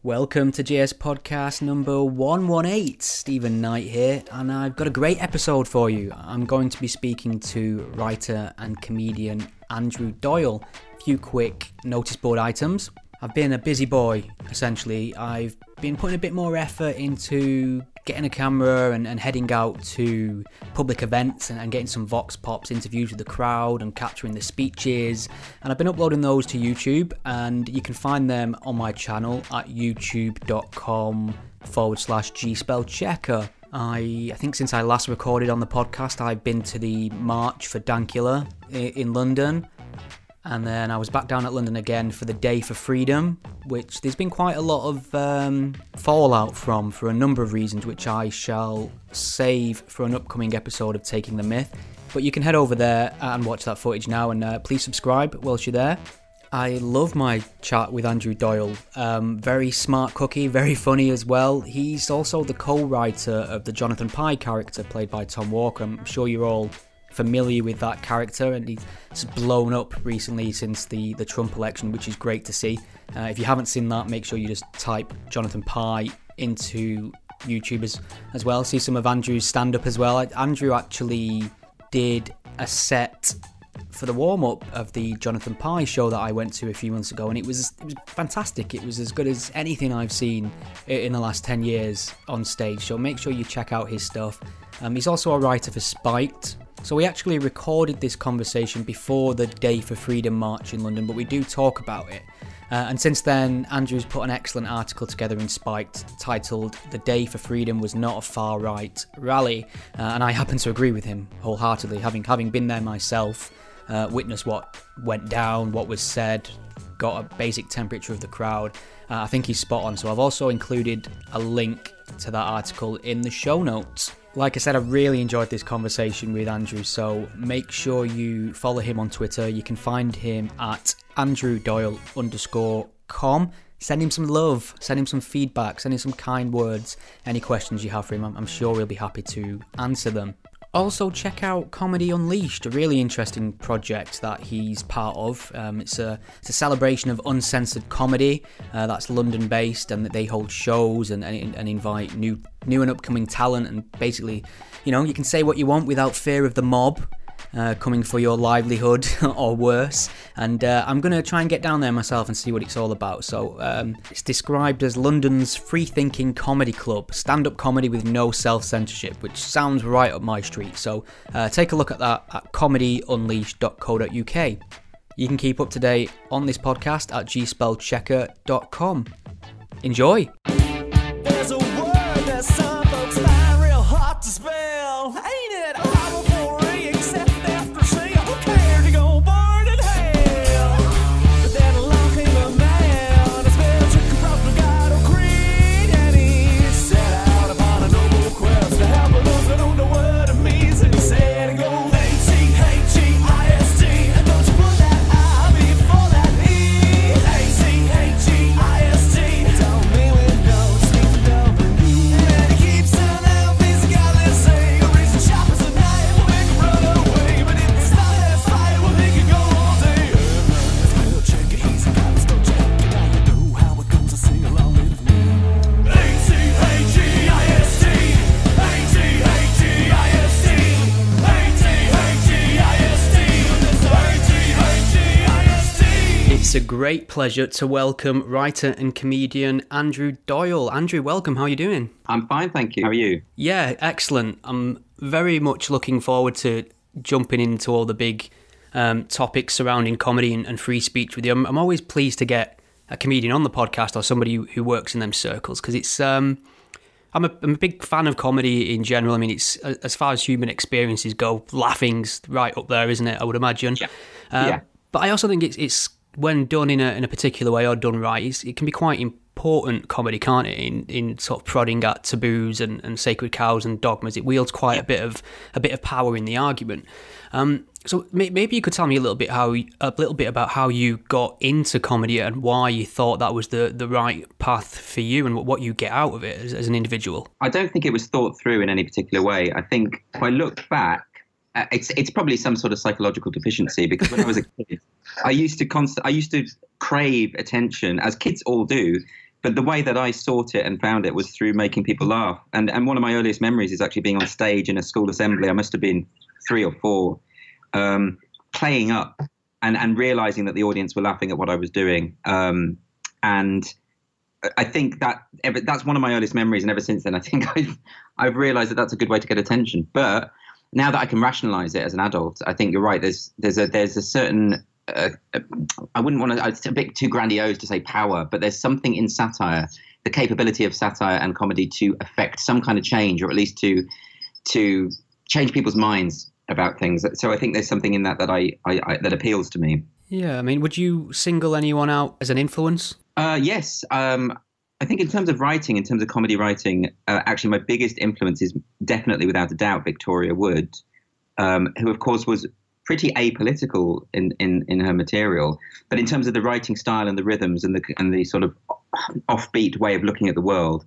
Welcome to JS Podcast number 118. Stephen Knight here, and I've got a great episode for you. I'm going to be speaking to writer and comedian Andrew Doyle. A few quick notice board items. I've been a busy boy, essentially. I've been putting a bit more effort into getting a camera and heading out to public events and getting some vox pops, interviews with the crowd and capturing the speeches. And I've been uploading those to YouTube, and you can find them on my channel at youtube.com/gspellchecker. I think since I last recorded on the podcast, I've been to the March for Dankula in London. And then I was back down at London again for the Day for Freedom, which there's been quite a lot of fallout from for a number of reasons, which I shall save for an upcoming episode of Taking the Myth. But you can head over there and watch that footage now, and please subscribe whilst you're there. I love my chat with Andrew Doyle. Very smart cookie, very funny as well. He's also the co-writer of the Jonathan Pye character played by Tom Walker. I'm sure you're all familiar with that character, and he's blown up recently since the Trump election, which is great to see. If you haven't seen that, make sure you just type Jonathan Pye into YouTube as well. See some of Andrew's stand-up as well. Andrew actually did a set for the warm-up of the Jonathan Pye show that I went to a few months ago, and it was fantastic. It was as good as anything I've seen in the last 10 years on stage, so make sure you check out his stuff. He's also a writer for Spiked. So we actually recorded this conversation before the Day for Freedom March in London, but we do talk about it. And since then, Andrew's put an excellent article together in Spiked titled "The Day for Freedom Was Not a Far-Right Rally," and I happen to agree with him wholeheartedly, having been there myself, witnessed what went down, what was said, got a basic temperature of the crowd. I think he's spot on, so I've also included a link to that article in the show notes. Like I said, I really enjoyed this conversation with Andrew, so make sure you follow him on Twitter. You can find him at andrewdoyle_com. Send him some love, send him some feedback, send him some kind words. Any questions you have for him, I'm sure he'll be happy to answer them. Also, check out Comedy Unleashed, a really interesting project that he's part of. It's a celebration of uncensored comedy that's London-based, and that they hold shows and invite new and upcoming talent. And basically, you know, you can say what you want without fear of the mob coming for your livelihood or worse. And I'm going to try and get down there myself and see what it's all about. So it's described as London's free-thinking comedy club, stand-up comedy with no self-censorship, which sounds right up my street. So take a look at that at comedyunleashed.co.uk. You can keep up to date on this podcast at gspellchecker.com. Enjoy! There's a word that some folks find real hard to spell. Ain't it horrible? Except after saying, who cares? You go burn in hell. But then along came a man, a spell took across the God of creed, and he set out upon a noble quest to help those that don't know what it means. And he said, it goes A-C-H-E-I-S-T, and don't you put that I before that E. A-C-H-E-I-S-T, tell me when no speak to W. And he keeps on out, he's got this say, a reason shoppers at night will make him run away. But if it's not that fight, well, he can go all day. Spell checker, he's got a spell check. Now you know how it goes, to sing along with me. A-C-H-E-I-S-T, A-C-H-E-I-S-T, A-C-H-E-I-S-T, A-C-H-E-I-S-T. It's a great pleasure to welcome writer and comedian Andrew Doyle. Andrew, welcome. How are you doing? I'm fine, thank you. How are you? Yeah, excellent. I'm very much looking forward to jumping into all the big topics surrounding comedy and free speech with you. I'm always pleased to get a comedian on the podcast or somebody who works in them circles, because it's I'm a big fan of comedy in general. I mean, it's as far as human experiences go, laughing's right up there, isn't it? I would imagine. Yeah. But I also think it's when done in a particular way or done right, it can be quite important comedy, can't it? In sort of prodding at taboos and sacred cows and dogmas, it wields quite a bit of power in the argument. So maybe you could tell me a little bit about how you got into comedy and why you thought that was the right path for you and what you get out of it as an individual. I don't think it was thought through in any particular way. I think if I look back, it's probably some sort of psychological deficiency, because when I was a kid, I used to crave attention, as kids all do, But the way that I sought it and found it was through making people laugh. And one of my earliest memories is actually being on stage in a school assembly. I must have been 3 or 4, playing up and realizing that the audience were laughing at what I was doing. And I think that's one of my earliest memories. And ever since then, I think I've realized that that's a good way to get attention. But now that I can rationalize it as an adult, I think you're right. There's a certain I wouldn't want to, it's a bit too grandiose to say power, but there's something in satire, the capability of satire and comedy to affect some kind of change, or at least to change people's minds about things. So I think there's something in that that appeals to me. Yeah, I mean, would you single anyone out as an influence? Yes. I think in terms of writing, in terms of comedy writing, actually my biggest influence is definitely, without a doubt, Victoria Wood, who of course was pretty apolitical in her material, but in terms of the writing style and the rhythms and the sort of offbeat way of looking at the world,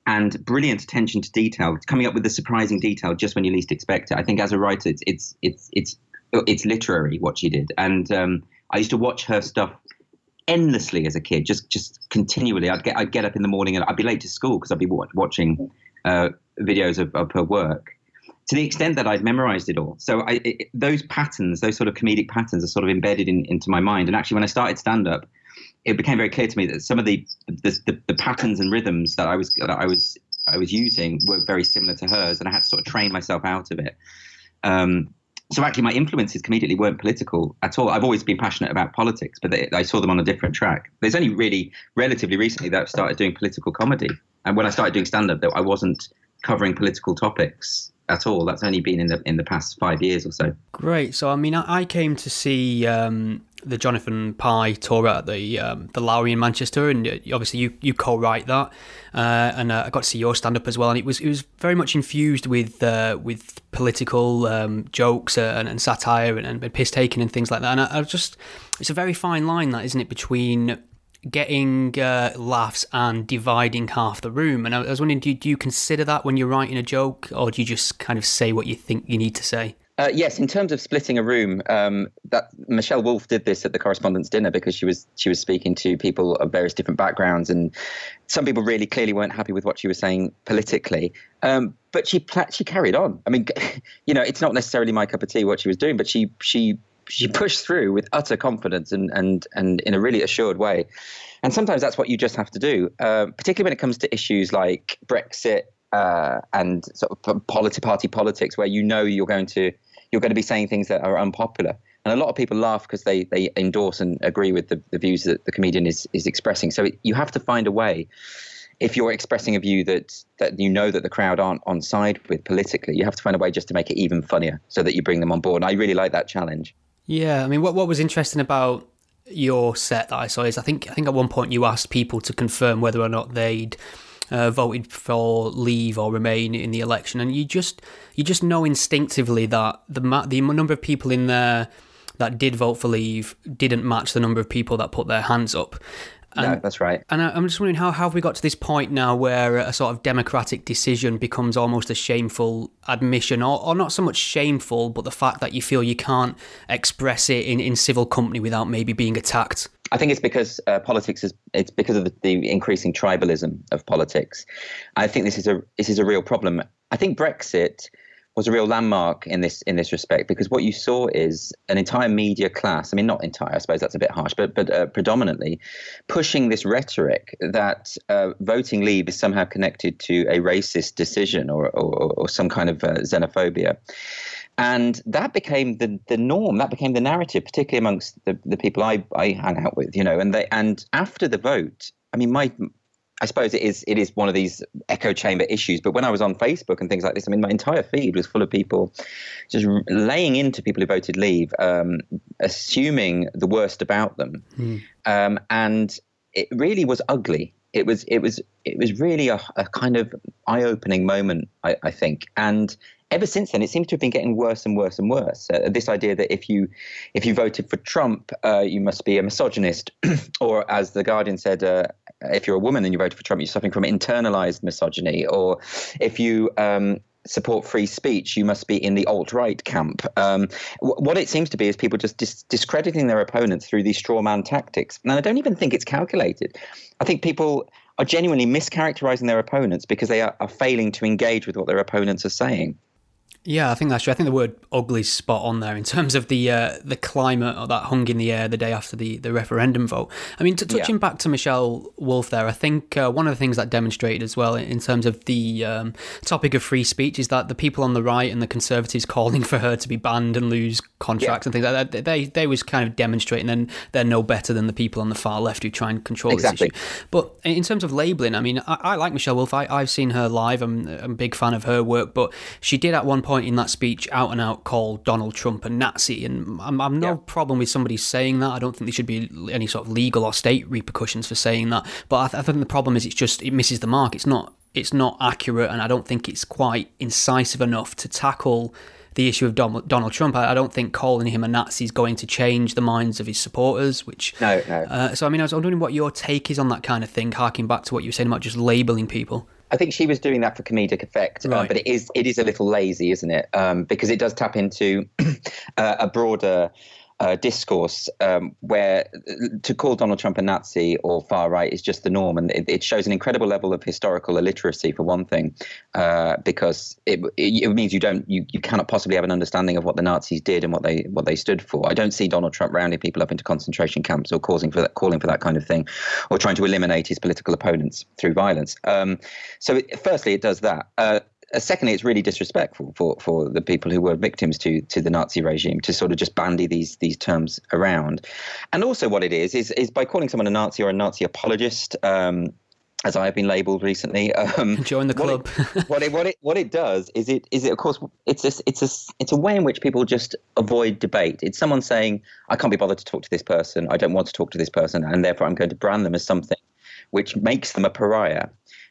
and brilliant attention to detail, coming up with the surprising detail just when you least expect it. I think as a writer, it's literary what she did, and I used to watch her stuff endlessly as a kid, just continually. I'd get up in the morning and I'd be late to school because I'd be watching videos of her work, to the extent that I'd memorized it all. So those patterns, those sort of comedic patterns, are sort of embedded into my mind. And actually, when I started stand-up, it became very clear to me that some of the patterns and rhythms that I was using were very similar to hers, and I had to sort of train myself out of it. So actually, my influences comedically weren't political at all. I've always been passionate about politics, but I saw them on a different track. There's only really relatively recently that I've started doing political comedy, and when I started doing stand-up, I wasn't covering political topics at all. That's only been in the past 5 years or so. Great. So I mean, I came to see the Jonathan Pye tour at the Lowry in Manchester, and obviously you co-write that, and I got to see your stand-up as well, and it was very much infused with political jokes and satire and piss taking and things like that. And it's a very fine line, that, isn't it, between getting laughs and dividing half the room. And I was wondering, do you consider that when you're writing a joke, or do you just kind of say what you think you need to say? Yes, in terms of splitting a room, that Michelle Wolfe did this at the Correspondents' Dinner, because she was speaking to people of various different backgrounds, and some people really clearly weren't happy with what she was saying politically. But she carried on. I mean, it's not necessarily my cup of tea what she was doing, but she pushed through with utter confidence and in a really assured way. And sometimes that's what you just have to do, particularly when it comes to issues like Brexit and sort of party politics, where you're going to be saying things that are unpopular. And a lot of people laugh because they endorse and agree with the views that the comedian is expressing. So you have to find a way. If you're expressing a view that that the crowd aren't on side with politically, you have to find a way just to make it even funnier so that you bring them on board. And I really like that challenge. Yeah, I mean, what was interesting about your set that I saw is I think at one point you asked people to confirm whether or not they'd voted for Leave or Remain in the election, and you just know instinctively that the number of people in there that did vote for Leave didn't match the number of people that put their hands up. No, that's right. And I'm just wondering, how have we got to this point now where a sort of democratic decision becomes almost a shameful admission, or not so much shameful, but the fact that you feel you can't express it in civil company without maybe being attacked? I think it's because it's because of the increasing tribalism of politics. I think this is a real problem. I think Brexit was a real landmark in this respect, because what you saw is an entire media class, I mean, not entire, I suppose that's a bit harsh, but predominantly pushing this rhetoric that voting Leave is somehow connected to a racist decision or some kind of xenophobia. And that became the norm, that became the narrative, particularly amongst the people I hang out with, and after the vote, I mean, I suppose it is one of these echo chamber issues. But when I was on Facebook and things like this, I mean, my entire feed was full of people just laying into people who voted Leave, assuming the worst about them. And it really was ugly. It was really a kind of eye-opening moment, I think. And ever since then, it seems to have been getting worse and worse and worse. This idea that if you voted for Trump, you must be a misogynist, or as The Guardian said, if you're a woman and you voted for Trump, you're suffering from internalized misogyny, or if you support free speech, you must be in the alt-right camp. What it seems to be is people just discrediting their opponents through these straw man tactics. And I don't even think it's calculated. I think people are genuinely mischaracterizing their opponents because they are failing to engage with what their opponents are saying. Yeah, I think that's true. I think the word ugly's spot on there in terms of the climate or that hung in the air the day after the referendum vote. I mean, touching back to Michelle Wolfe there, I think one of the things that demonstrated as well in terms of the topic of free speech is that the people on the right and the Conservatives calling for her to be banned and lose contracts and things like that, they was kind of demonstrating and they're no better than the people on the far left who try and control this issue. But in terms of labelling, I mean, I like Michelle Wolfe. I've seen her live. I'm a big fan of her work, but she did at one point in that speech out and out call Donald Trump a Nazi, and I'm no problem with somebody saying that. I don't think there should be any sort of legal or state repercussions for saying that, but I think the problem is it misses the mark. It's not accurate, and I don't think it's quite incisive enough to tackle the issue of Donald Trump. I don't think calling him a Nazi is going to change the minds of his supporters, which no. So I mean, I was wondering what your take is on that kind of thing, harking back to what you were saying about just labelling people. I think she was doing that for comedic effect, right. But it is a little lazy, isn't it? Because it does tap into a broader discourse where to call Donald Trump a Nazi or far right is just the norm, and it shows an incredible level of historical illiteracy for one thing, because it means you cannot possibly have an understanding of what the Nazis did and what they stood for. I don't see Donald Trump rounding people up into concentration camps or calling for that kind of thing, or trying to eliminate his political opponents through violence. Firstly, it does that. Secondly, it's really disrespectful for the people who were victims to the Nazi regime to sort of just bandy these terms around. And also what it is by calling someone a Nazi or a Nazi apologist, as I have been labelled recently. Join the club. What it does is of course it's a way in which people just avoid debate. It's someone saying, I can't be bothered to talk to this person, I don't want to talk to this person, and therefore I'm going to brand them as something which makes them a pariah.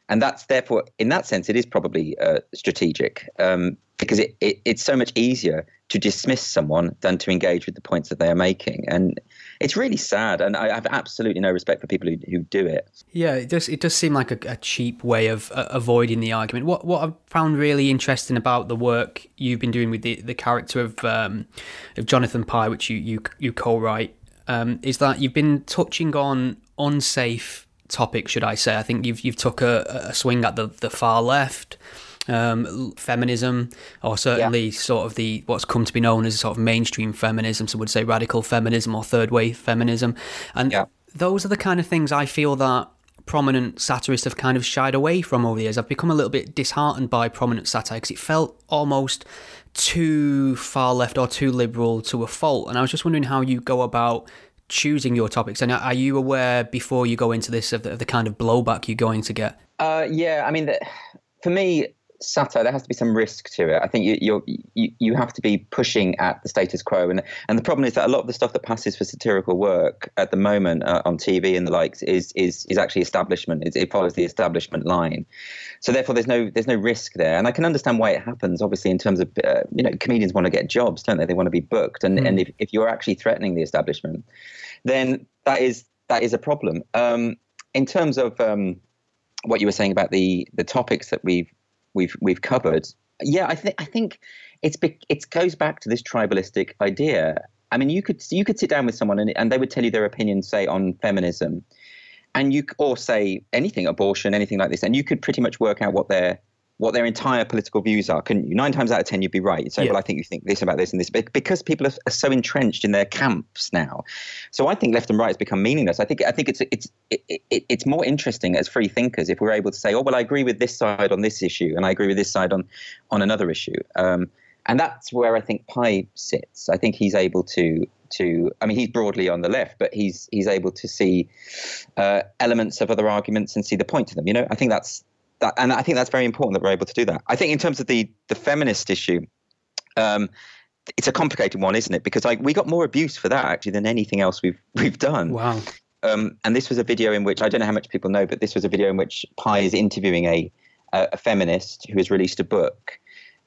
And that's therefore, in that sense, it is probably strategic, because it's so much easier to dismiss someone than to engage with the points that they are making. And it's really sad. And I have absolutely no respect for people who do it. Yeah, it does seem like a cheap way of avoiding the argument. What I've found really interesting about the work you've been doing with the character of Jonathan Pye, which you co-write, is that you've been touching on unsafe topic, should I say. I think you've took a swing at the far left, feminism, or certainly sort of what's come to be known as sort of mainstream feminism, so would say radical feminism or third wave feminism. And those are the kind of things I feel that prominent satirists have kind of shied away from over the years. I've become a little bit disheartened by prominent satire because it felt almost too far left or too liberal to a fault. And I was just wondering how you go about choosing your topics, and are you aware before you go into this of the kind of blowback you're going to get? I mean, for me, satire, there has to be some risk to it. I think you have to be pushing at the status quo, and the problem is that a lot of the stuff that passes for satirical work at the moment on TV and the likes is actually establishment. It follows the establishment line, so therefore there's no risk there. And I can understand why it happens. Obviously, in terms of comedians want to get jobs, don't they? They want to be booked, and if you're actually threatening the establishment, then that is a problem. In terms of what you were saying about the topics that we've covered, I think it goes back to this tribalistic idea. I mean, you could sit down with someone and they would tell you their opinion, say on feminism, or say anything, abortion, anything like this, and you could pretty much work out what their entire political views are, couldn't you? 9 times out of 10, you'd be right. You'd say, well, I think you think this about this and this, because people are so entrenched in their camps now. So I think left and right has become meaningless. I think it's more interesting as free thinkers if we're able to say, oh, well, I agree with this side on this issue, and I agree with this side on another issue. And that's where I think Pye sits. I think he's able to. I mean, he's broadly on the left, but he's able to see elements of other arguments and see the point of them. I think that's. And I think that's very important that we're able to do that. I think in terms of the feminist issue, it's a complicated one, isn't it? Because we got more abuse for that actually than anything else we've done. Wow. And this was a video in which, I don't know how much people know, but this was a video in which Pye is interviewing a feminist who has released a book,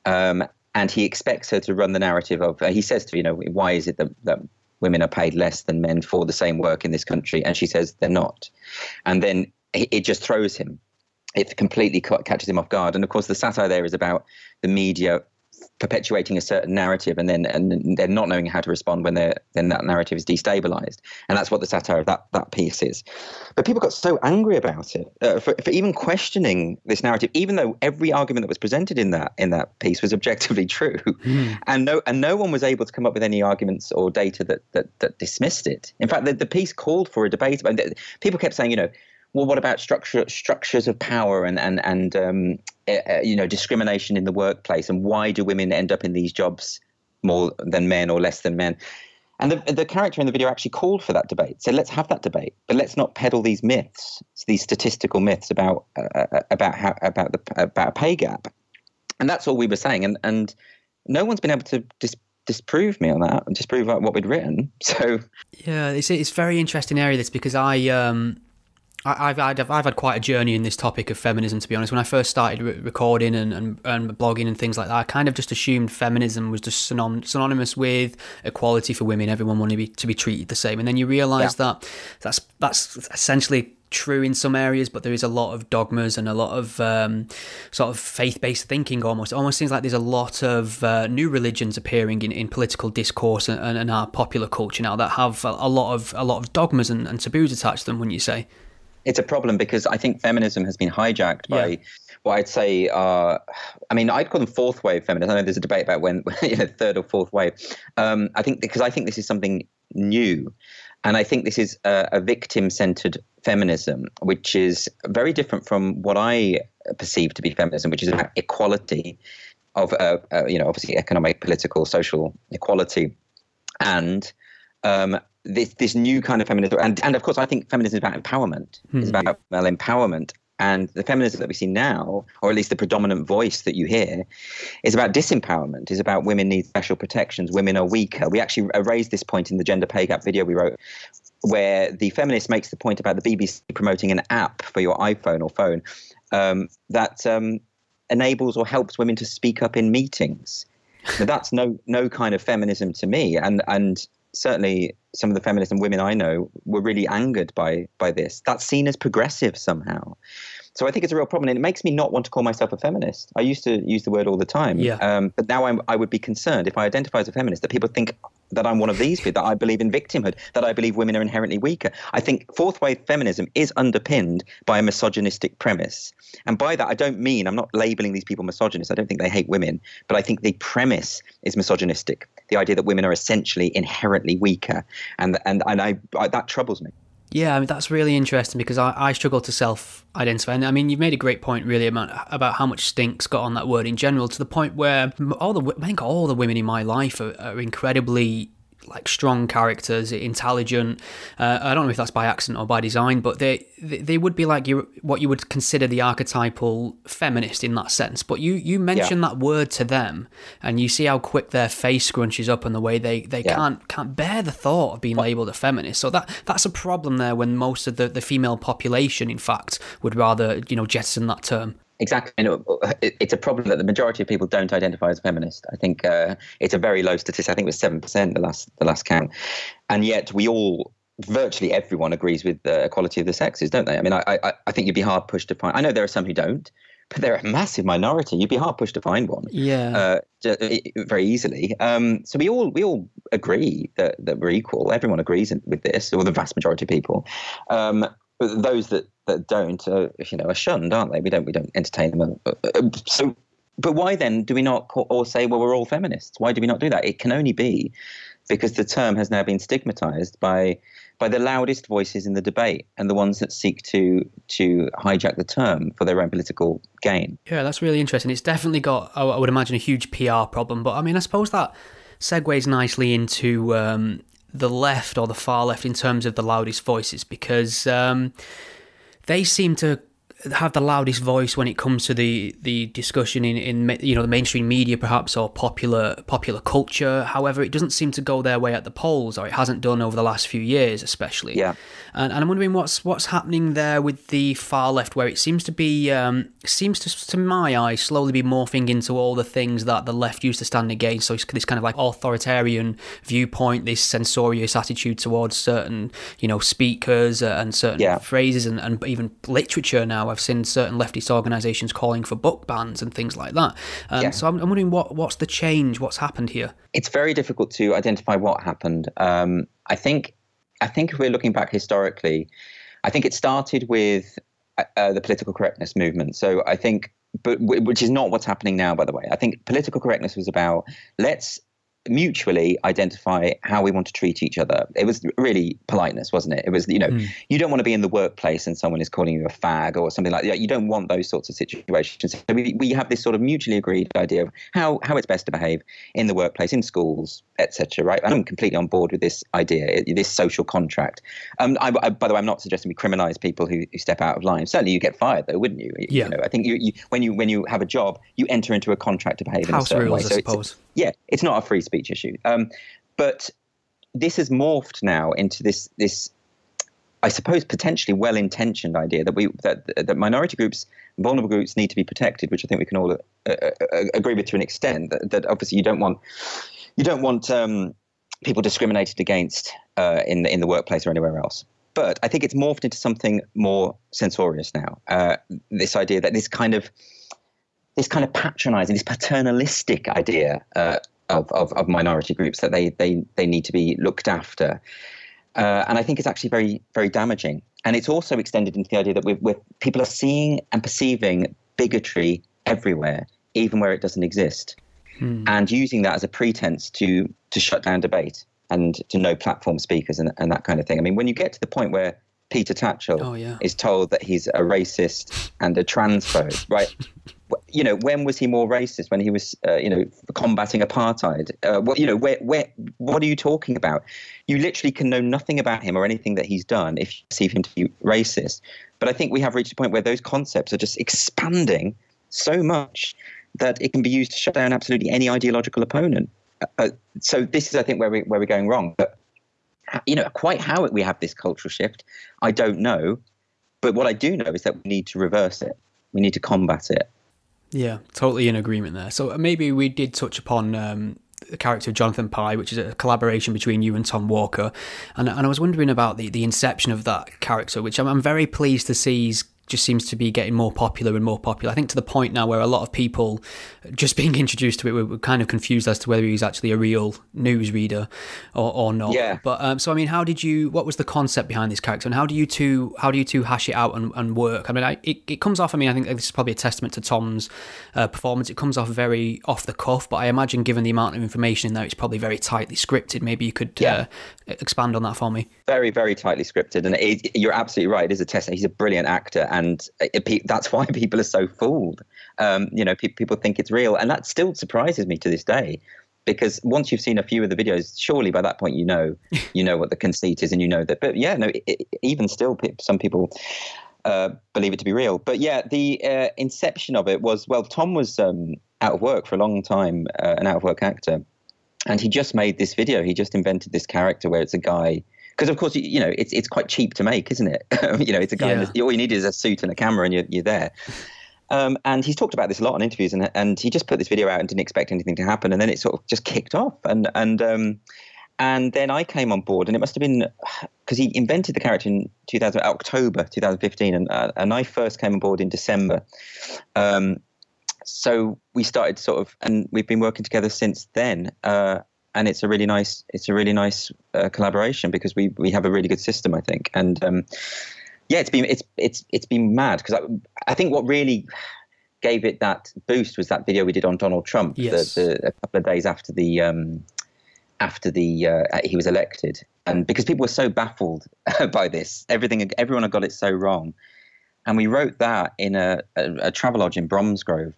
and he expects her to run the narrative of. He says to her, why is it that women are paid less than men for the same work in this country? And she says they're not. And then it just throws him. It completely catches him off guard. And of course, the satire there is about the media perpetuating a certain narrative and then not knowing how to respond when then that narrative is destabilized. And that's what the satire of that piece is. But people got so angry about it for even questioning this narrative, even though every argument that was presented in that piece was objectively true. And no one was able to come up with any arguments or data that dismissed it. In fact, the piece called for a debate. People kept saying, well, what about structures of power and discrimination in the workplace, and why do women end up in these jobs more than men or less than men? And the character in the video actually called for that debate. So let's have that debate, but let's not peddle these myths, these statistical myths about a pay gap. And that's all we were saying. And no one's been able to disprove me on that and disprove what we'd written. So yeah, it's very interesting area, this, because I've had quite a journey in this topic of feminism, to be honest. When I first started recording and blogging and things like that, I kind of just assumed feminism was just synonymous with equality for women. Everyone wanted to be treated the same. And then you realise that that's essentially true in some areas, but there is a lot of dogmas and a lot of sort of faith-based thinking almost. It almost seems like there's a lot of new religions appearing in political discourse and our popular culture now that have a lot of dogmas and taboos attached to them, wouldn't you say? It's a problem because I think feminism has been hijacked by what I'd say I'd call them fourth wave feminists. I know there's a debate about when third or fourth wave. I think this is something new. And I think this is a victim-centered feminism, which is very different from what I perceive to be feminism, which is about equality of, obviously economic, political, social equality, and this new kind of feminism. And of course, I think feminism is about empowerment. It's about female empowerment. And the feminism that we see now, or at least the predominant voice that you hear, is about disempowerment, is about women need special protections, women are weaker. We actually raised this point in the gender pay gap video we wrote, where the feminist makes the point about the BBC promoting an app for your iPhone or phone that enables or helps women to speak up in meetings. Now, that's no kind of feminism to me. And certainly some of the feminists and women I know were really angered by this. That's seen as progressive somehow. So I think it's a real problem, and it makes me not want to call myself a feminist. I used to use the word all the time, but now I would be concerned if I identify as a feminist that people think that I'm one of these people, that I believe in victimhood, that I believe women are inherently weaker. I think fourth wave feminism is underpinned by a misogynistic premise. And by that, I don't mean, I'm not labeling these people misogynists. I don't think they hate women, but I think the premise is misogynistic. The idea that women are essentially inherently weaker. And I that troubles me. Yeah, I mean, that's really interesting because I struggle to self-identify. And I mean, you've made a great point really about how much stink's got on that word in general, to the point where I think all the women in my life are incredibly strong characters, intelligent. I don't know if that's by accident or by design, but they would be like what you would consider the archetypal feminist in that sense. But you mention that word to them, and you see how quick their face scrunches up and the way they can't bear the thought of being labelled a feminist. So that's a problem there, when most of the female population, in fact, would rather jettison that term. Exactly. It's a problem that the majority of people don't identify as feminist. I think it's a very low statistic. I think it was 7% the last count. And yet virtually everyone agrees with the equality of the sexes, don't they? I mean, I think you'd be hard pushed to find. I know there are some who don't, but they're a massive minority. You'd be hard pushed to find one. Yeah. Very easily. So we all agree that we're equal. Everyone agrees with this, or the vast majority of people. Those that don't are shunned, aren't they? We don't entertain them. But why then do we not or say, well, we're all feminists? Why do we not do that? It can only be because the term has now been stigmatized by the loudest voices in the debate and the ones that seek to hijack the term for their own political gain. Yeah, that's really interesting. It's definitely got, I would imagine, a huge PR problem. But I mean, I suppose that segues nicely into the left, or the far left, in terms of the loudest voices, because they seem to have the loudest voice when it comes to the discussion in the mainstream media, perhaps, or popular culture. However, it doesn't seem to go their way at the polls, or it hasn't done over the last few years, especially. Yeah. And I'm wondering what's happening there with the far left, where it seems to be to my eye slowly be morphing into all the things that the left used to stand against. So it's this kind of authoritarian viewpoint, this censorious attitude towards certain speakers and certain phrases and even literature now. I've seen certain leftist organisations calling for book bans and things like that. So I'm wondering what's the change, what's happened here? It's very difficult to identify what happened. I think if we're looking back historically, I think it started with the political correctness movement. So I think, which is not what's happening now, by the way. I think political correctness was about let's mutually identify how we want to treat each other. It was really politeness, wasn't it? It was, you don't want to be in the workplace and someone is calling you a fag or something like that. You don't want those sorts of situations. So we have this sort of mutually agreed idea of how it's best to behave in the workplace, in schools, etc. Right? I'm completely on board with this idea, this social contract. By the way, I'm not suggesting we criminalise people who step out of line. Certainly, you get fired, though, wouldn't you? Yeah. I think when you have a job, you enter into a contract to behave in a certain way. House rules, I suppose. It's not a free speech issue. But this has morphed now into this I suppose, potentially well-intentioned idea that minority groups, vulnerable groups, need to be protected, which I think we can all agree with to an extent. That obviously you don't want people discriminated against in the workplace or anywhere else. But I think it's morphed into something more censorious now. This idea that this kind of patronizing, this paternalistic idea of minority groups, that they need to be looked after. And I think it's actually very, very damaging. And it's also extended into the idea that people are seeing and perceiving bigotry everywhere, even where it doesn't exist, and using that as a pretense to shut down debate and to no platform speakers and that kind of thing. I mean, when you get to the point where Peter Tatchell is told that he's a racist and a transphobe, right? When was he more racist? When he was, combating apartheid? What are you talking about? You literally can know nothing about him or anything that he's done if you perceive him to be racist. But I think we have reached a point where those concepts are just expanding so much that it can be used to shut down absolutely any ideological opponent. So this is, I think, where we're going wrong. But quite how we have this cultural shift, I don't know. But what I do know is that we need to reverse it. We need to combat it. Yeah, totally in agreement there. So maybe we did touch upon the character of Jonathan Pye, which is a collaboration between you and Tom Walker. And I was wondering about the inception of that character, which I'm very pleased to see just seems to be getting more popular and more popular. I think to the point now where a lot of people just being introduced to it were kind of confused as to whether he was actually a real news reader or not. Yeah. But so I mean, what was the concept behind this character, and how do you two hash it out and work? I mean, it comes off. I mean, I think this is probably a testament to Tom's performance. It comes off very off the cuff, but I imagine given the amount of information in there, it's probably very tightly scripted. Maybe you could expand on that for me. Very, very tightly scripted, and you're absolutely right. It is a testament. He's a brilliant actor. And that's why people are so fooled. People think it's real. And that still surprises me to this day, because once you've seen a few of the videos, surely by that point, you know what the conceit is, and you know that. But even still, some people believe it to be real. But the inception of it was, Tom was out of work for a long time, an out of work actor. And he just made this video. He just invented this character where it's a guy. Because, of course, it's quite cheap to make, isn't it? It's a guy, all you need is a suit and a camera and you're there. And he's talked about this a lot in interviews, and he just put this video out and didn't expect anything to happen. And then it sort of just kicked off. And then I came on board, and it must have been because he invented the character in October 2015. And I first came on board in December. So we started and we've been working together since then. And it's a really nice collaboration because we have a really good system, I think. And it's been mad because I think what really gave it that boost was that video we did on Donald Trump, a couple of days after he was elected, and because people were so baffled by this, everyone had got it so wrong, and we wrote that in a Travelodge in Bromsgrove.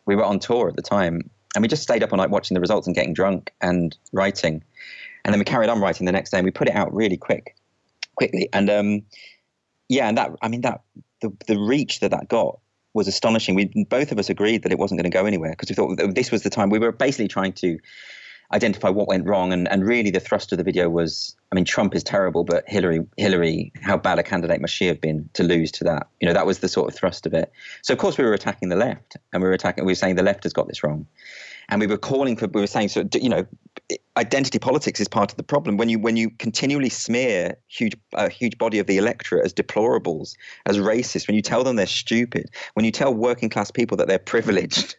We were on tour at the time. And we just stayed up all night watching the results and getting drunk and writing. And then we carried on writing the next day, and we put it out really quickly. And and the reach that got was astonishing. Both of us agreed that it wasn't going to go anywhere because we thought that this was the time. We were basically trying to identify what went wrong. And really the thrust of the video was, I mean, Trump is terrible, but Hillary, how bad a candidate must she have been to lose to that? That was the sort of thrust of it. So, of course, we were attacking the left, and we were saying the left has got this wrong. And we were saying, so, you know, identity politics is part of the problem. When you continually smear a huge body of the electorate as deplorables, as racist, when you tell them they're stupid, when you tell working class people that they're privileged,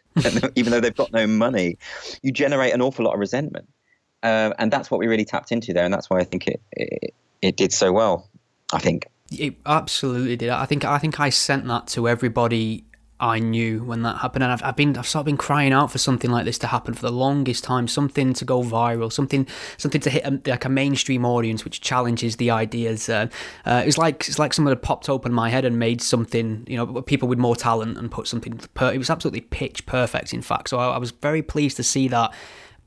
even though they've got no money, you generate an awful lot of resentment. And that's what we really tapped into there. And that's why I think it did so well, I think. It absolutely did. I think I sent that to everybody I knew when that happened, and I've sort of been crying out for something like this to happen for the longest time, something to go viral, something to hit like a mainstream audience which challenges the ideas. It's like someone had popped open my head and made something, you know, people with more talent and put something. It was absolutely pitch perfect, in fact. So I was very pleased to see that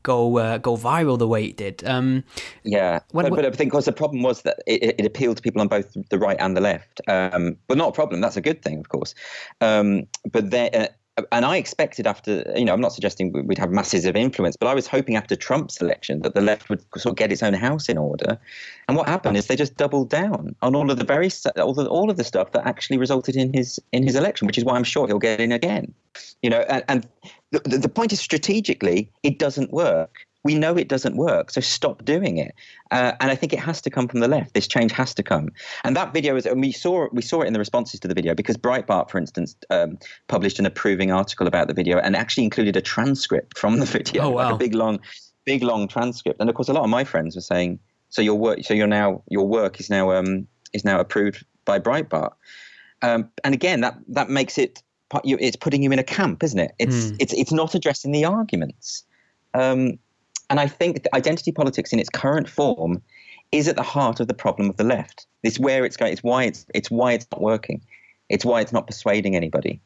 go viral the way it did. But I think, of course, the problem was that it appealed to people on both the right and the left. But not a problem. That's a good thing, of course. But there, and I expected after, you know, I'm not suggesting we'd have masses of influence, but I was hoping after Trump's election that the left would sort of get its own house in order. And what happened is they just doubled down on all of the stuff that actually resulted in his election, which is why I'm sure he'll get in again. You know, and the point is, strategically, it doesn't work. We know it doesn't work, so stop doing it. And I think it has to come from the left. This change has to come. And that video and we saw it in the responses to the video, because Breitbart, for instance, published an approving article about the video and actually included a transcript from the video. Oh, wow. Like a big long transcript. And of course, a lot of my friends were saying, so your work is now approved by Breitbart. And again, that makes it. It's putting you in a camp, isn't it? It's not addressing the arguments. And I think that identity politics in its current form is at the heart of the problem of the left. It's where it's going. It's why it's not working. It's why it's not persuading anybody.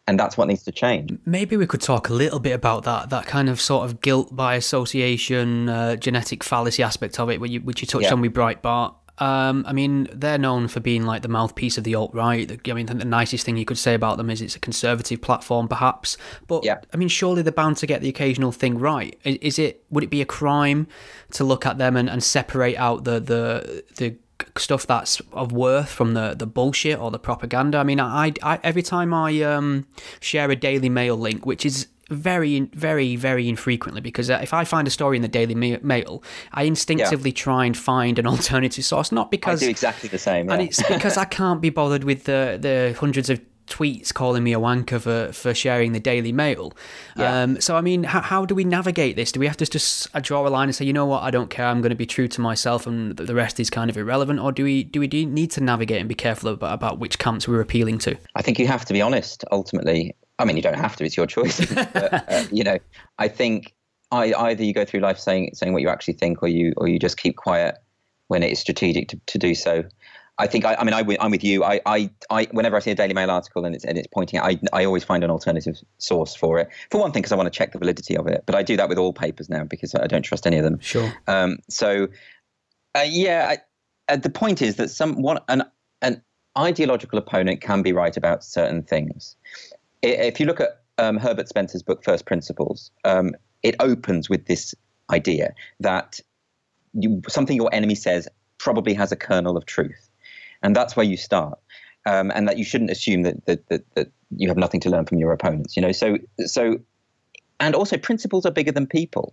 And that's what needs to change. Maybe we could talk a little bit about that kind of sort of guilt by association, genetic fallacy aspect of it, which you touched on with Breitbart. I mean, they're known for being like the mouthpiece of the alt-right. I mean, the nicest thing you could say about them is it's a conservative platform, perhaps. But I mean, surely they're bound to get the occasional thing right. Would it be a crime to look at them and separate out the stuff that's of worth from the bullshit or the propaganda? I mean, I every time I share a Daily Mail link, which is very, very, very infrequently, because if I find a story in the Daily Mail, I instinctively try and find an alternative source. Not because I do exactly the same, and it's because I can't be bothered with the hundreds of tweets calling me a wanker for sharing the Daily Mail. So I mean, how do we navigate this? Do we have to just draw a line and say, you know what, I don't care, I'm going to be true to myself and the rest is kind of irrelevant? Or do we need to navigate and be careful about which camps we're appealing to? I think you have to be honest, ultimately. I mean, you don't have to, it's your choice. But, you know, I think either you go through life saying what you actually think, or you just keep quiet when it is strategic to do so. I think, I'm with you. I whenever I see a Daily Mail article and it's pointing out, I always find an alternative source for it. For one thing, because I want to check the validity of it. But I do that with all papers now because I don't trust any of them. Sure. The point is that an ideological opponent can be right about certain things. If you look at Herbert Spencer's book, First Principles, it opens with this idea that something your enemy says probably has a kernel of truth. And that's where you start. And that you shouldn't assume that you have nothing to learn from your opponents. You know, so and also principles are bigger than people.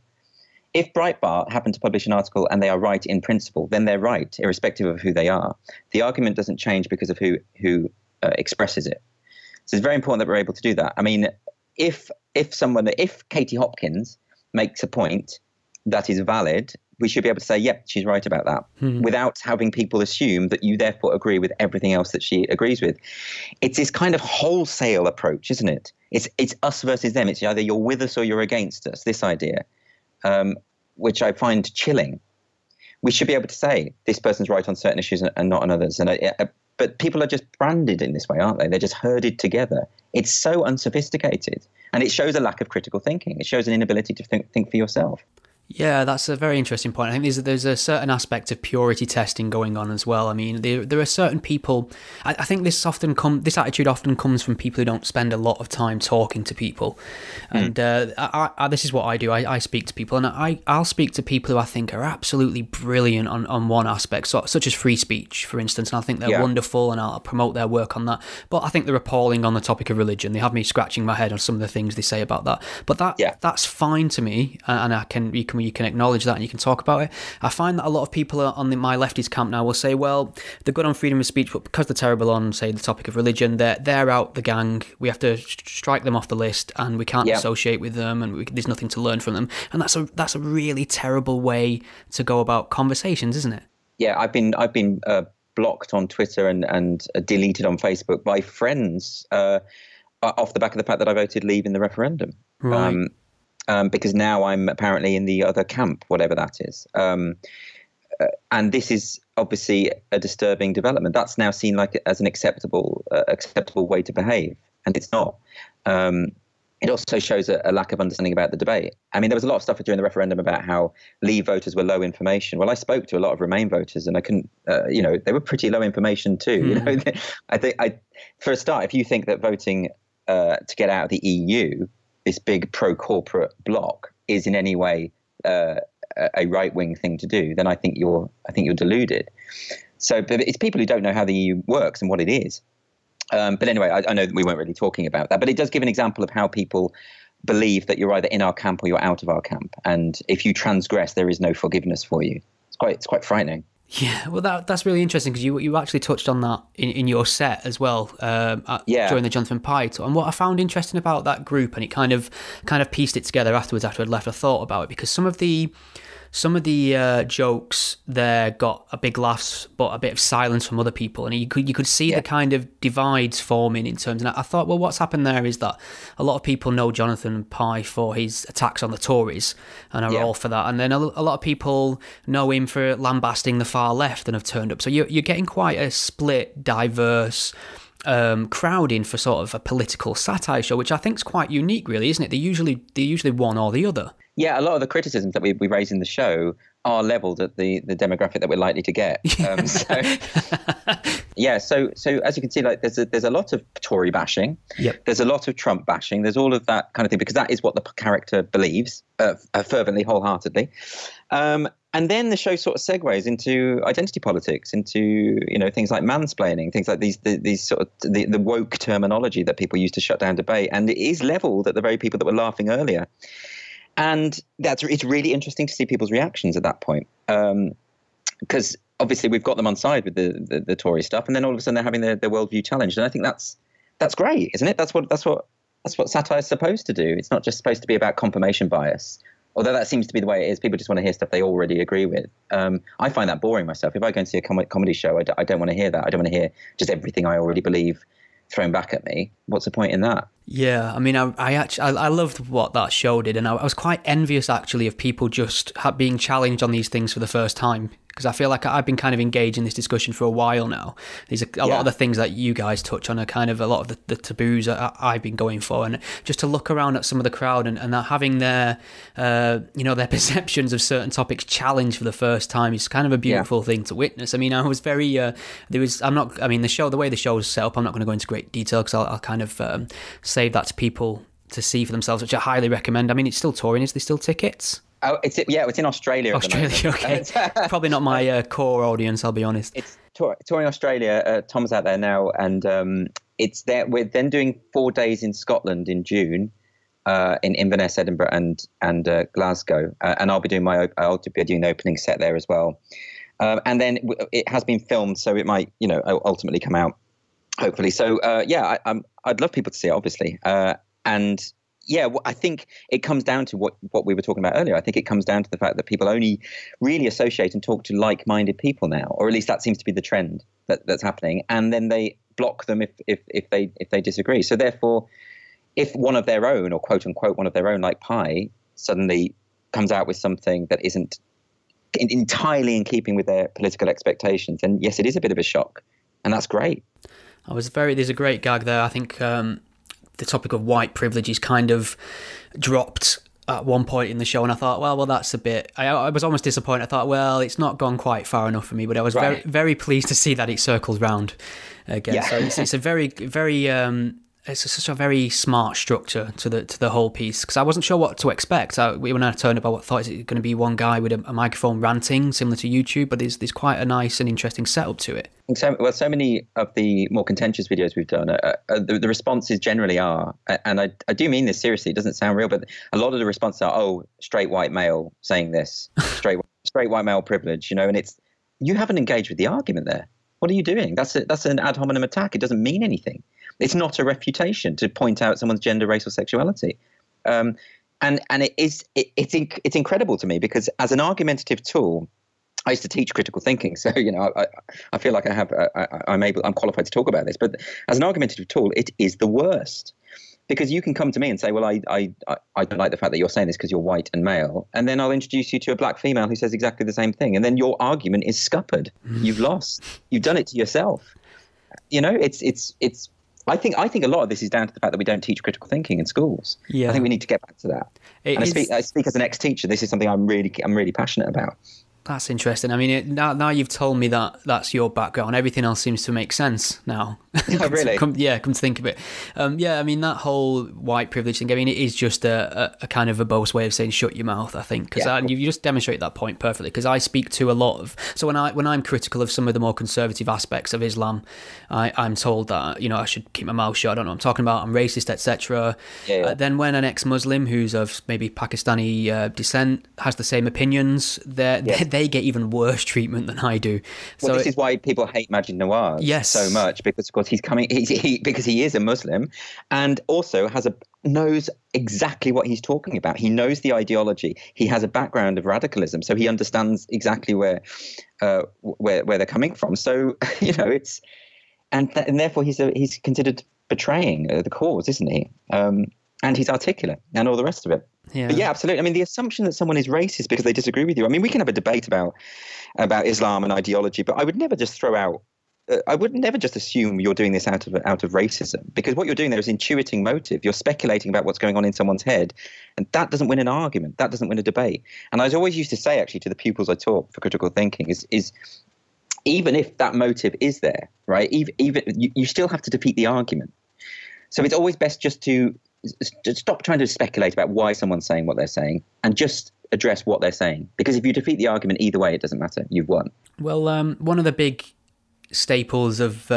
If Breitbart happened to publish an article and they are right in principle, then they're right, irrespective of who they are. The argument doesn't change because of who expresses it. So it's very important that we're able to do that. I mean, if Katie Hopkins makes a point that is valid, we should be able to say, yep, she's right about that, without having people assume that you therefore agree with everything else that she agrees with. It's this kind of wholesale approach, isn't it? It's us versus them. It's either you're with us or you're against us, this idea, which I find chilling. We should be able to say this person's right on certain issues and not on others. But people are just branded in this way, aren't they? They're just herded together. It's so unsophisticated. And it shows a lack of critical thinking. It shows an inability to think for yourself. Yeah, that's a very interesting point. I think there's a certain aspect of purity testing going on as well. I mean, there are certain people. I think this attitude often comes from people who don't spend a lot of time talking to people, and this is what I do. I speak to people, and I'll speak to people who I think are absolutely brilliant on one aspect, such as free speech, for instance. And I think they're wonderful, and I'll promote their work on that. But I think they're appalling on the topic of religion. They have me scratching my head on some of the things they say about that. But that's fine to me, and you can acknowledge that and you can talk about it. I find that a lot of people on my leftist camp now will say, well, they're good on freedom of speech, but because they're terrible on, say, the topic of religion, they're out the gang. We have to strike them off the list, and we can't associate with them, and there's nothing to learn from them. And that's a really terrible way to go about conversations, isn't it? Yeah, I've been blocked on Twitter and deleted on Facebook by friends off the back of the fact that I voted Leave in the referendum. Right. Because now I'm apparently in the other camp, whatever that is. And this is obviously a disturbing development. That's now seen as an acceptable way to behave, and it's not. It also shows a lack of understanding about the debate. I mean, there was a lot of stuff during the referendum about how Leave voters were low information. Well, I spoke to a lot of Remain voters, and I couldn't, they were pretty low information too. I think for a start, if you think that voting to get out of the EU, this big pro-corporate bloc, is in any way a right-wing thing to do, then I think you're deluded. So, but it's people who don't know how the EU works and what it is. But anyway, I know that we weren't really talking about that, but it does give an example of how people believe that you're either in our camp or you're out of our camp, and if you transgress, there is no forgiveness for you. It's quite frightening. Yeah, well, that's really interesting, because you actually touched on that in your set as well during the Jonathan Pye tour. And what I found interesting about that group, and it kind of pieced it together afterwards after I'd left, I thought about it, because some of the jokes there got a big laughs, but a bit of silence from other people, and you could see the kind of divides forming in terms. And I thought, well, what's happened there is that a lot of people know Jonathan Pye for his attacks on the Tories and are all for that, and then a lot of people know him for lambasting the far left and have turned up. So you're getting quite a split, diverse crowd in for sort of a political satire show, which I think is quite unique, really, isn't it? They're usually one or the other. Yeah, a lot of the criticisms that we raise in the show are levelled at the demographic that we're likely to get. So as you can see, like there's a lot of Tory bashing. Yep. There's a lot of Trump bashing. There's all of that kind of thing, because that is what the character believes fervently, wholeheartedly. And then the show sort of segues into identity politics, into things like mansplaining, things like these sort of the woke terminology that people use to shut down debate, and it is levelled at the very people that were laughing earlier. And it's really interesting to see people's reactions at that point, because obviously we've got them on side with the Tory stuff, and then all of a sudden they're having their worldview challenged, and I think that's great, isn't it? That's what satire is supposed to do. It's not just supposed to be about confirmation bias, although that seems to be the way it is. People just want to hear stuff they already agree with. I find that boring myself. If I go and see a comedy show, I don't want to hear that. I don't want to hear just everything I already believe thrown back at me. What's the point in that? Yeah, I mean, I loved what that show did, and I was quite envious actually of people just being challenged on these things for the first time, because I feel like I've been kind of engaged in this discussion for a while now. There's a lot of the things that you guys touch on are kind of a lot of the taboos that I've been going for, and just to look around at some of the crowd and having their their perceptions of certain topics challenged for the first time is kind of a beautiful thing to witness. I mean, I was very the way the show is set up, I'm not going to go into great detail because I'll kind of save that to people to see for themselves, which I highly recommend. I mean, it's still touring. Is there still tickets? Oh, it's in Australia. Okay. Probably not my core audience, I'll be honest. It's touring Australia. Tom's out there now, and it's there. We're then doing 4 days in Scotland in June, in Inverness, Edinburgh, and Glasgow, and I'll be doing the opening set there as well. And then it has been filmed, so it might ultimately come out, hopefully. So I'd love people to see it, obviously, and. Yeah, well, I think it comes down to what we were talking about earlier. I think it comes down to the fact that people only really associate and talk to like-minded people now, or at least that seems to be the trend that's happening. And then they block them if they disagree. So therefore, if one of their own, or quote unquote one of their own, like Pye, suddenly comes out with something that isn't entirely in keeping with their political expectations, then yes, it is a bit of a shock, and that's great. There's a great gag there. I think. The topic of white privilege is kind of dropped at one point in the show, and I thought, well, that's a bit. I was almost disappointed. I thought, well, it's not gone quite far enough for me, but I was very, very pleased to see that it circles round again. Yeah. So it's a very, very. It's such a very smart structure to the whole piece, because I wasn't sure what to expect. When I turned up, I thought, is it going to be one guy with a microphone ranting, similar to YouTube? But there's quite a nice and interesting setup to it. So many of the more contentious videos we've done, the responses generally are, and I do mean this seriously, it doesn't sound real, but a lot of the responses are, oh, straight white male saying this, straight white male privilege, and it's, you haven't engaged with the argument there. What are you doing? That's an ad hominem attack. It doesn't mean anything. It's not a refutation to point out someone's gender, race, or sexuality. And it's incredible to me, because as an argumentative tool, I used to teach critical thinking, so I feel like I'm qualified to talk about this. But as an argumentative tool, it is the worst, because you can come to me and say, well, I don't like the fact that you're saying this because you're white and male, and then I'll introduce you to a black female who says exactly the same thing, and then your argument is scuppered. You've lost. You've done it to yourself. It's. I think a lot of this is down to the fact that we don't teach critical thinking in schools. Yeah. I think we need to get back to that. I speak as an ex-teacher. This is something I'm really passionate about. That's interesting. I mean, now you've told me that that's your background. Everything else seems to make sense now. Oh, really? come to think of it. Yeah, I mean, that whole white privilege thing, I mean, it is just a kind of verbose way of saying shut your mouth, I think. Because you just demonstrate that point perfectly. Because I speak to a lot of... So when I'm critical of some of the more conservative aspects of Islam, I'm told that, I should keep my mouth shut. I don't know what I'm talking about. I'm racist, etc. Yeah. Then when an ex-Muslim who's of maybe Pakistani descent has the same opinions, they get even worse treatment than I do. Well, this is why people hate Majid Nawaz so much, because of course because he is a Muslim, and also knows exactly what he's talking about. He knows the ideology. He has a background of radicalism, so he understands exactly where they're coming from. So it's and therefore he's considered betraying the cause, isn't he? And he's articulate and all the rest of it. Yeah. But yeah, absolutely. I mean, the assumption that someone is racist because they disagree with you. I mean, we can have a debate about Islam and ideology, but I would never just assume you're doing this out of racism, because what you're doing there is intuiting motive. You're speculating about what's going on in someone's head, and that doesn't win an argument. That doesn't win a debate. And I always used to say, actually, to the pupils I taught for critical thinking is even if that motive is there, right? Even you still have to defeat the argument. So it's always best just to stop trying to speculate about why someone's saying what they're saying and just address what they're saying. Because if you defeat the argument either way, it doesn't matter. You've won. Well, one of the big staples of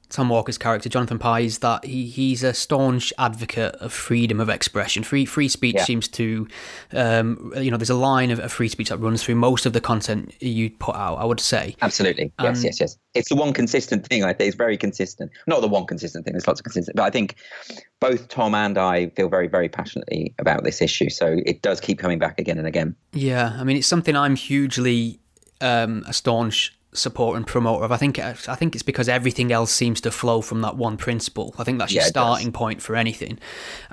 Tom Walker's character, Jonathan Pye, is that he's a staunch advocate of freedom of expression. Free speech seems to, there's a line of free speech that runs through most of the content you put out, I would say. Absolutely. Yes. It's the one consistent thing. I think it's very consistent. Not the one consistent thing. There's lots of consistent. But I think both Tom and I feel very, very passionately about this issue. So it does keep coming back again and again. Yeah. I mean, it's something I'm hugely a staunch support and promoter of. I think it's because everything else seems to flow from that one principle. I think that's your starting point for anything.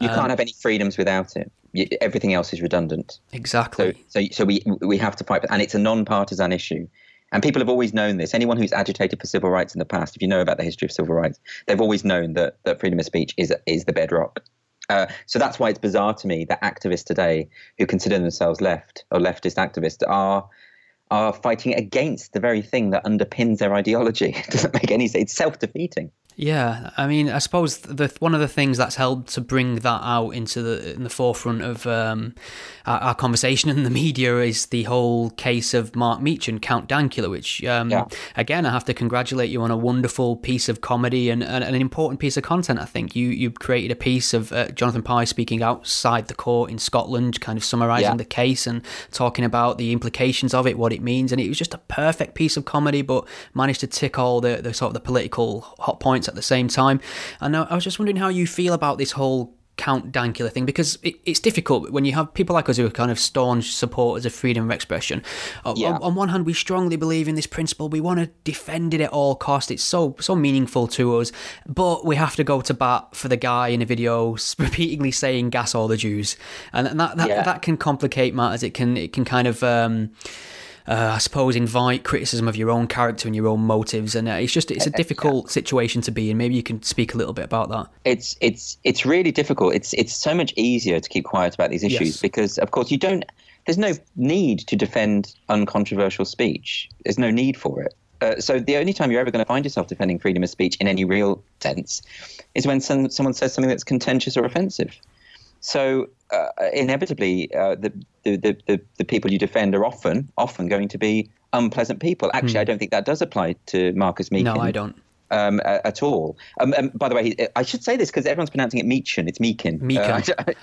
You can't have any freedoms without it. Everything else is redundant. Exactly. So we have to fight, and it's a non-partisan issue. And people have always known this. Anyone who's agitated for civil rights in the past, if you know about the history of civil rights, they've always known that freedom of speech is the bedrock. So that's why it's bizarre to me that activists today who consider themselves left or leftist activists are fighting against the very thing that underpins their ideology. It doesn't make any sense. It's self-defeating. Yeah, I mean, I suppose one of the things that's helped to bring that out in the forefront of our conversation in the media is the whole case of Mark Meacham, Count Dankula, which, again, I have to congratulate you on a wonderful piece of comedy and an important piece of content, I think. You created a piece of Jonathan Pye speaking outside the court in Scotland, kind of summarising the case and talking about the implications of it, what it means, and it was just a perfect piece of comedy, but managed to tick all the sort of the political hot points at the same time. And I was just wondering how you feel about this whole Count Dankula thing, because it's difficult when you have people like us who are kind of staunch supporters of freedom of expression. On one hand, we strongly believe in this principle. We want to defend it at all costs. It's so meaningful to us, but we have to go to bat for the guy in a video repeatedly saying gas all the Jews, and that can complicate matters. It can kind of I suppose, invite criticism of your own character and your own motives, and it's a difficult situation to be in. Maybe you can speak a little bit about that. It's really difficult. It's so much easier to keep quiet about these issues because, of course, there's no need to defend uncontroversial speech. There's no need for it. So the only time you're ever going to find yourself defending freedom of speech in any real sense is when someone says something that's contentious or offensive. So inevitably, the people you defend are often going to be unpleasant people. Actually, I don't think that does apply to Marcus Meekin. No, I don't. At all. By the way, I should say this because everyone's pronouncing it Meechin. It's Meekin.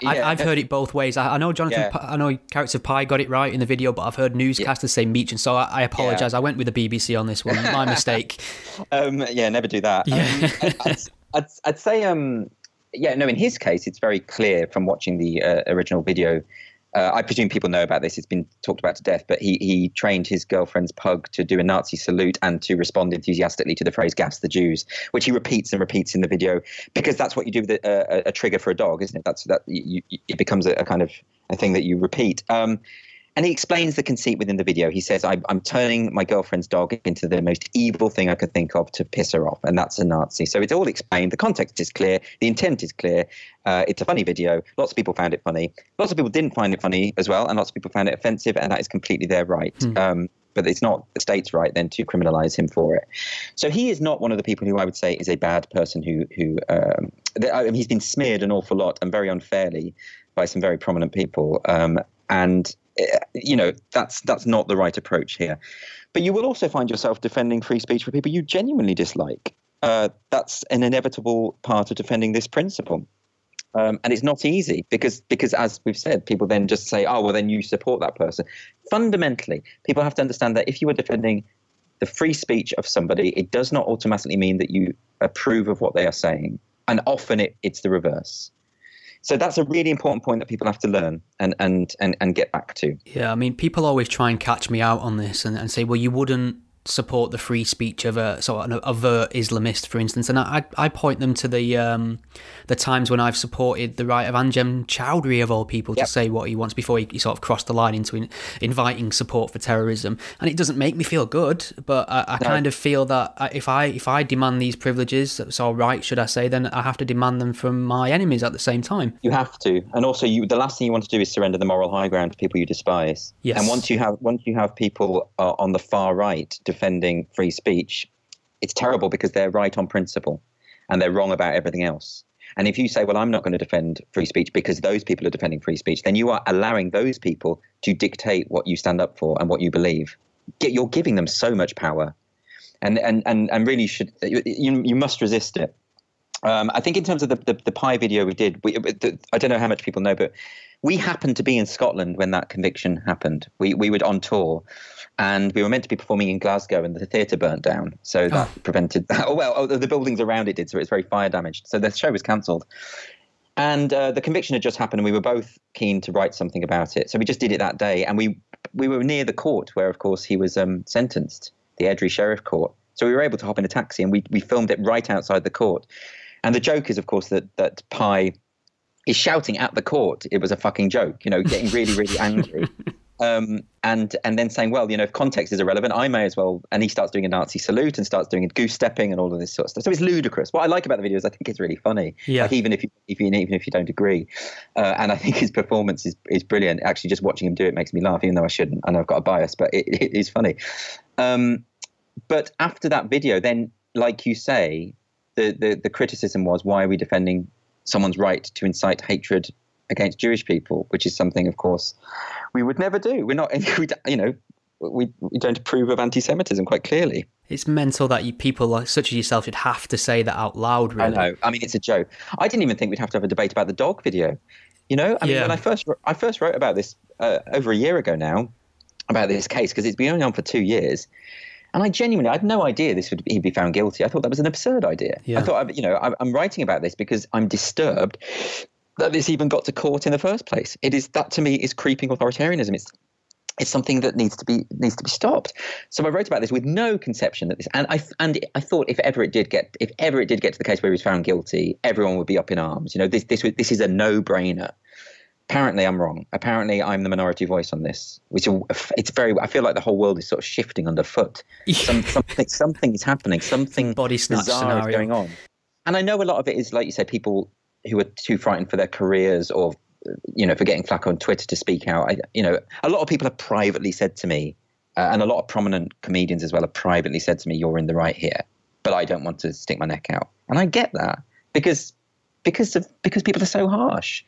I've heard it both ways. I know Jonathan. Yeah. I know Character of Pi got it right in the video, but I've heard newscasters say Meechin, so I apologise. I went with the BBC on this one. My mistake. Never do that. Yeah. I'd say, in his case, it's very clear from watching the original video. I presume people know about this. It's been talked about to death, but he trained his girlfriend's pug to do a Nazi salute and to respond enthusiastically to the phrase "gas the Jews," which he repeats and repeats in the video because that's what you do with a trigger for a dog, isn't it? It becomes a kind of a thing that you repeat. And he explains the conceit within the video. He says, I'm turning my girlfriend's dog into the most evil thing I could think of to piss her off, and that's a Nazi. So it's all explained. The context is clear. The intent is clear. It's a funny video. Lots of people found it funny. Lots of people didn't find it funny as well, and lots of people found it offensive, and that is completely their right. But it's not the state's right then to criminalize him for it. So he is not one of the people who I would say is a bad person he's been smeared an awful lot and very unfairly by some very prominent people. That's not the right approach here. But you will also find yourself defending free speech for people you genuinely dislike. That's an inevitable part of defending this principle. And it's not easy because, as we've said, people then just say, oh, well, then you support that person. Fundamentally, people have to understand that if you are defending the free speech of somebody, it does not automatically mean that you approve of what they are saying. And often it's the reverse. So that's a really important point that people have to learn and get back to. Yeah, I mean, people always try and catch me out on this and say, well, you wouldn't support the free speech of a overt Islamist, for instance, and I point them to the times when I've supported the right of Anjem Choudhury of all people to say what he wants before he sort of crossed the line into inviting support for terrorism, and it doesn't make me feel good, but I kind of feel that if I demand these privileges, so right should I say, then I have to demand them from my enemies at the same time. You have to, and also the last thing you want to do is surrender the moral high ground to people you despise. Yes. And once you have people on the far right defending free speech, it's terrible because they're right on principle and they're wrong about everything else. And if you say, well, I'm not going to defend free speech because those people are defending free speech, then you are allowing those people to dictate what you stand up for and what you believe. You're giving them so much power, and really you must resist it. I think in terms of the Pi video we did, I don't know how much people know, but we happened to be in Scotland when that conviction happened. We were on tour, and we were meant to be performing in Glasgow, and the theatre burnt down, so that prevented that. The buildings around it did, so it's very fire damaged. So the show was cancelled. And the conviction had just happened, and we were both keen to write something about it. So we just did it that day, and we were near the court where, of course, he was sentenced, the Edry Sheriff Court. So we were able to hop in a taxi, and we filmed it right outside the court. And the joke is, of course, that Pi is shouting at the court. It was a fucking joke, getting really, really angry. And then saying, well, if context is irrelevant, I may as well. And he starts doing a Nazi salute and starts doing a goose stepping and all of this sort of stuff. So it's ludicrous. What I like about the video is I think it's really funny. Yeah. Like even if you don't agree. And I think his performance is brilliant. Actually, just watching him do it makes me laugh, even though I shouldn't. I know I've got a bias, but it is funny. But after that video, then, like you say, the criticism was, why are we defending someone's right to incite hatred against Jewish people, which is something, of course, we would never do. We're not, we don't approve of anti-Semitism, quite clearly. It's mental that people such as yourself should have to say that out loud, really. I know. I mean, it's a joke. I didn't even think we'd have to have a debate about the dog video. I mean, when I first wrote about this over a year ago now, about this case, because it's been going on for 2 years. And I had no idea he'd be found guilty. I thought that was an absurd idea. Yeah. I thought, I'm writing about this because I'm disturbed that this even got to court in the first place. That to me is creeping authoritarianism. It's something that needs to be stopped. So I wrote about this with no conception that this, and I thought if ever it did get to the case where he was found guilty, everyone would be up in arms. This is a no-brainer. apparently I'm wrong. Apparently I'm the minority voice on this, which I feel like the whole world is sort of shifting underfoot. Something is happening. Something body snatch bizarre scenario is going on. And I know a lot of it is, like you said, people who are too frightened for their careers or, for getting flack on Twitter to speak out. A lot of people have privately said to me, and a lot of prominent comedians as well have privately said to me, you're in the right here, but I don't want to stick my neck out. And I get that because people are so harsh.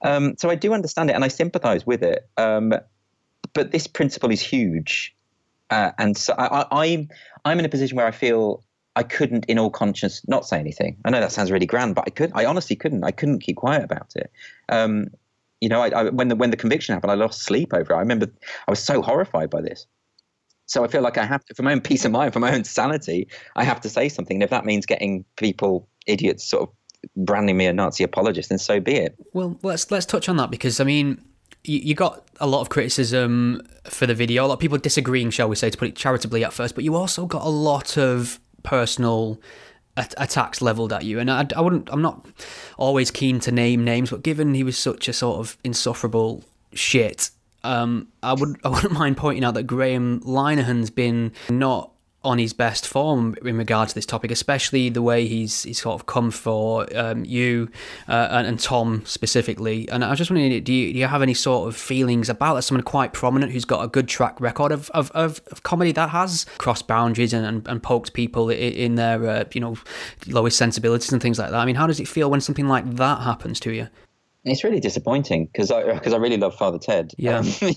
So I do understand it and I sympathize with it. But this principle is huge. And so I'm in a position where I feel I couldn't, in all conscience, not say anything. I know that sounds really grand, but I honestly couldn't. I couldn't keep quiet about it. When the conviction happened, I lost sleep over it. I remember I was so horrified by this. So I feel like I have to, for my own peace of mind, for my own sanity, I have to say something. And if that means getting idiots sort of branding me a Nazi apologist, then so be it. Well, let's touch on that because, I mean, you got a lot of criticism for the video. A lot of people disagreeing, shall we say, to put it charitably at first, but you also got a lot of personal attacks leveled at you. And I'm not always keen to name names, but given he was such a sort of insufferable shit, I wouldn't mind pointing out that Graham Linehan's been not on his best form in regard to this topic, especially the way he's sort of come for you and Tom specifically. And I was just wondering, do you have any sort of feelings about that? Someone quite prominent who's got a good track record of comedy that has crossed boundaries and poked people in their lowest sensibilities and things like that. I mean, how does it feel when something like that happens to you? It's really disappointing because I really love Father Ted. Yeah. So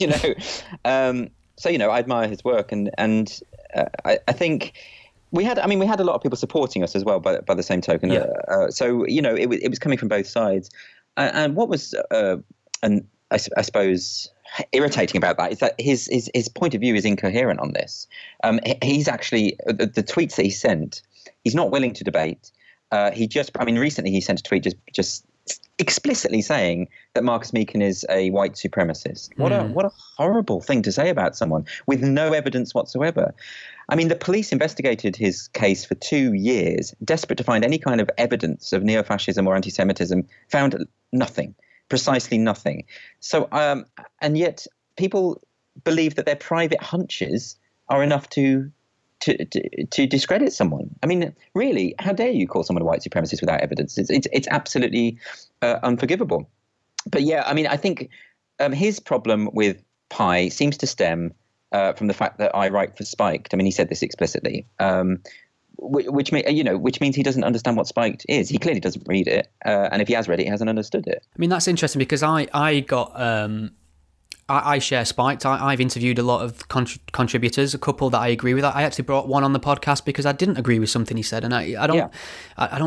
I admire his work and I think we had a lot of people supporting us as well by the same token. Yeah. So it was coming from both sides, and what was I suppose irritating about that is that his point of view is incoherent on this. He's actually the tweets that he sent. He's not willing to debate. Recently he sent a tweet just explicitly saying that Marcus Meekin is a white supremacist. What a horrible thing to say about someone with no evidence whatsoever. I mean, the police investigated his case for 2 years, desperate to find any kind of evidence of neo-fascism or anti-Semitism, found nothing, precisely nothing. So, and yet people believe that their private hunches are enough to discredit someone. I mean, really, how dare you call someone a white supremacist without evidence? It's absolutely unforgivable. But yeah, I mean, I think his problem with Pi seems to stem from the fact that I write for Spiked. I mean, he said this explicitly, which means he doesn't understand what Spiked is. He clearly doesn't read it, and if he has read it, he hasn't understood it. I mean, that's interesting because I share Spiked. I've interviewed a lot of contributors, a couple that I agree with. I actually brought one on the podcast because I didn't agree with something he said, and I don't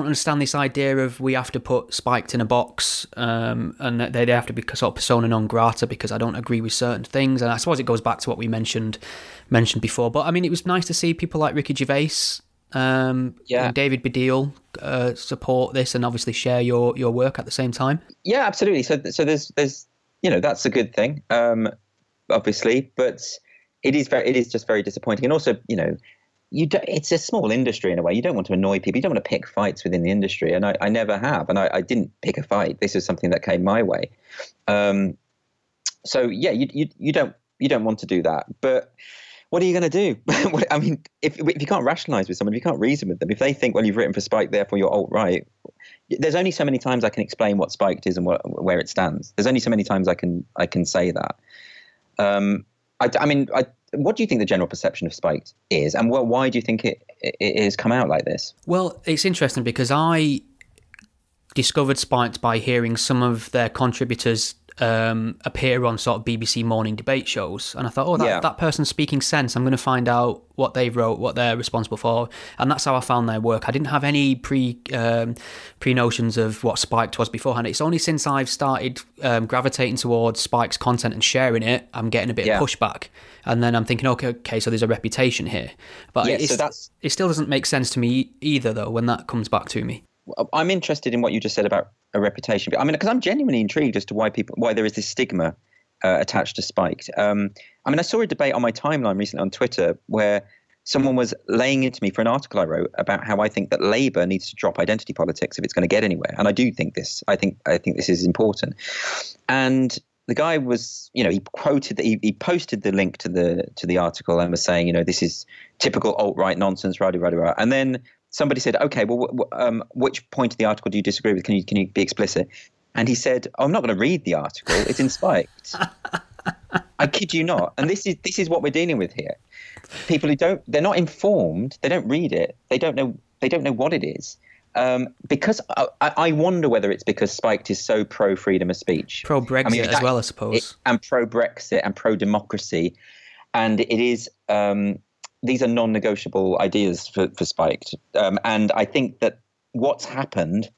understand this idea of we have to put Spiked in a box, and they have to be sort of persona non grata because I don't agree with certain things. And I suppose it goes back to what we mentioned before. But I mean, it was nice to see people like Ricky Gervais and David Baddiel support this and obviously share your work at the same time. Yeah, absolutely. So there's that's a good thing, obviously, but it is just very disappointing. And also, it's a small industry in a way. You don't want to annoy people. You don't want to pick fights within the industry. And I never have. And I didn't pick a fight. This is something that came my way. So yeah, you don't want to do that. But what are you going to do? I mean, if you can't rationalize with someone, if you can't reason with them, if they think, well, you've written for Spike, therefore you're alt-right, there's only so many times I can explain what Spiked is and where it stands. There's only so many times I can say that. What do you think the general perception of Spiked is, and why do you think it has come out like this? Well, it's interesting because I discovered Spiked by hearing some of their contributors appear on sort of BBC morning debate shows, and I thought, that person's speaking sense. I'm going to find out what they wrote, what they're responsible for, and that's how I found their work. I didn't have any pre notions of what Spiked was beforehand. It's only since I've started gravitating towards Spike's content and sharing it, I'm getting a bit of pushback, and then I'm thinking, okay, so there's a reputation here. But it still doesn't make sense to me either, though, when that comes back to me. I'm interested in what you just said about a reputation. I mean, because I'm genuinely intrigued as to why there is this stigma attached to Spiked. I saw a debate on my timeline recently on Twitter where someone was laying into me for an article I wrote about how I think that Labour needs to drop identity politics if it's going to get anywhere. And I do think this. I think this is important. And the guy was, he quoted that he posted the link to the article and was saying, this is typical alt-right nonsense, rah, rah, rah. And then somebody said, okay, well, which point of the article do you disagree with? Can you be explicit? And he said, I'm not going to read the article. It's in Spiked. I kid you not. And this is what we're dealing with here. People who they're not informed. They don't read it. They don't know what it is. Because I wonder whether it's because Spiked is so pro freedom of speech, pro Brexit as well, I suppose, and pro Brexit and pro democracy, and it is these are non-negotiable ideas for Spiked, and I think that what's happened,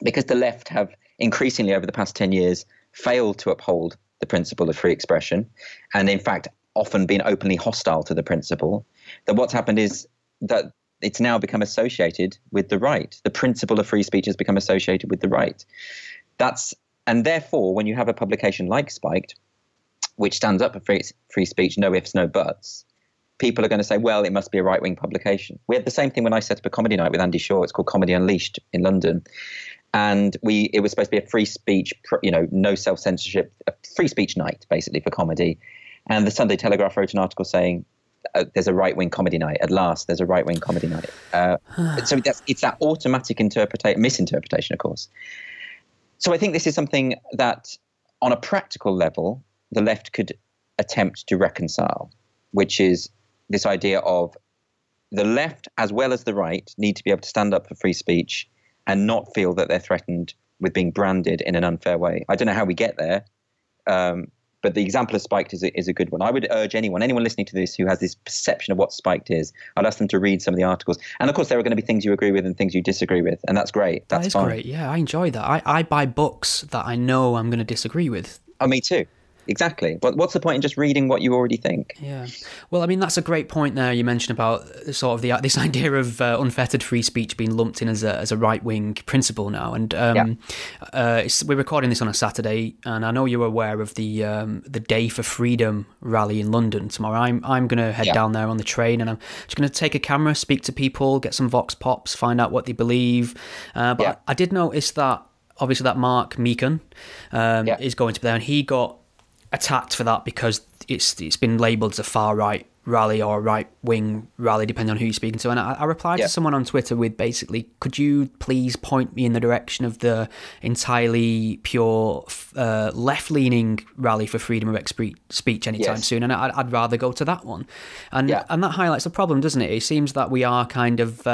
because the left have increasingly over the past 10 years failed to uphold the principle of free expression, and in fact often been openly hostile to the principle, that what's happened is that it's now become associated with the right. The principle of free speech has become associated with the right. And therefore, when you have a publication like Spiked, which stands up for free speech, no ifs, no buts, people are going to say, well, it must be a right-wing publication. We had the same thing when I set up a comedy night with Andy Shaw. It's called Comedy Unleashed in London. And it was supposed to be a free speech, no self-censorship, a free speech night, basically, for comedy. And the Sunday Telegraph wrote an article saying, there's a right-wing comedy night. At last, there's a right-wing comedy night. So it's that automatic misinterpretation, of course. So I think this is something that, on a practical level, the left could attempt to reconcile, which is this idea of the left, as well as the right, need to be able to stand up for free speech and not feel that they're threatened with being branded in an unfair way. I don't know how we get there. But the example of Spiked is a good one. I would urge anyone listening to this who has this perception of what Spiked is, I'd ask them to read some of the articles. And of course, there are going to be things you agree with and things you disagree with. And that's great. That's fine. Great. Yeah, I enjoy that. I buy books that I know I'm going to disagree with. Oh, me too. Exactly. But what's the point in just reading what you already think? Yeah. Well, I mean, that's a great point there you mentioned about sort of this idea of unfettered free speech being lumped in as a right-wing principle now. And we're recording this on a Saturday, and I know you're aware of the Day for Freedom rally in London tomorrow. I'm going to head down there on the train, and I'm just going to take a camera, speak to people, get some vox pops, find out what they believe. But I did notice that, obviously, that Mark Meekan is going to be there, and he got attacked for that because it's been labelled as a far right rally or a right wing rally, depending on who you're speaking to. And I replied to someone on Twitter with basically, could you please point me in the direction of the entirely pure left-leaning rally for freedom of speech anytime soon? And I'd rather go to that one. And that highlights the problem, doesn't it? It seems that we are kind of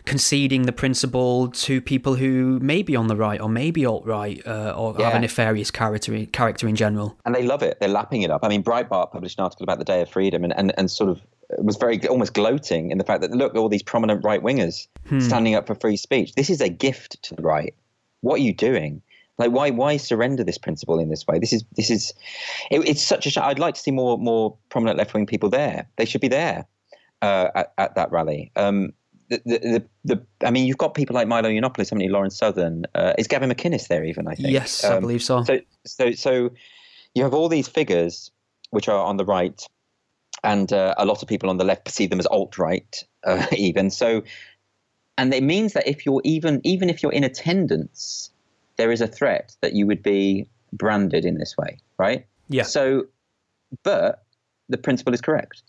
conceding the principle to people who may be on the right or may be alt-right or have a nefarious character in general. And they love it. They're lapping it up. I mean, Breitbart published an article about the Day of Freedom and sort of was very almost gloating in the fact that, look, all these prominent right-wingers standing up for free speech. This is a gift to the right. What are you doing? Like, why surrender this principle in this way? It's such a shame. I'd like to see more prominent left-wing people there. They should be there at that rally. I mean, you've got people like Milo Yiannopoulos, haven't you? Lawrence Southern. Is Gavin McInnes there even, I think? Yes, I believe so. So you have all these figures which are on the right, and a lot of people on the left perceive them as alt-right even. So, and it means that if you're even if you're in attendance, there is a threat that you would be branded in this way, right? Yeah. So, but the principle is correct.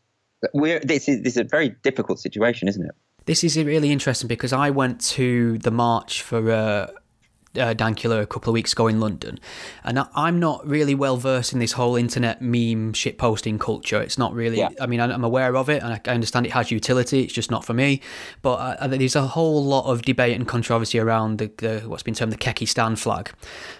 This is a very difficult situation, isn't it? This is really interesting because I went to the march for Dankula a couple of weeks ago in London, and I'm not really well versed in this whole internet meme shit posting culture. It's not really, I mean, I'm aware of it and I understand it has utility, it's just not for me. But there's a whole lot of debate and controversy around the what's been termed the Kekistan flag.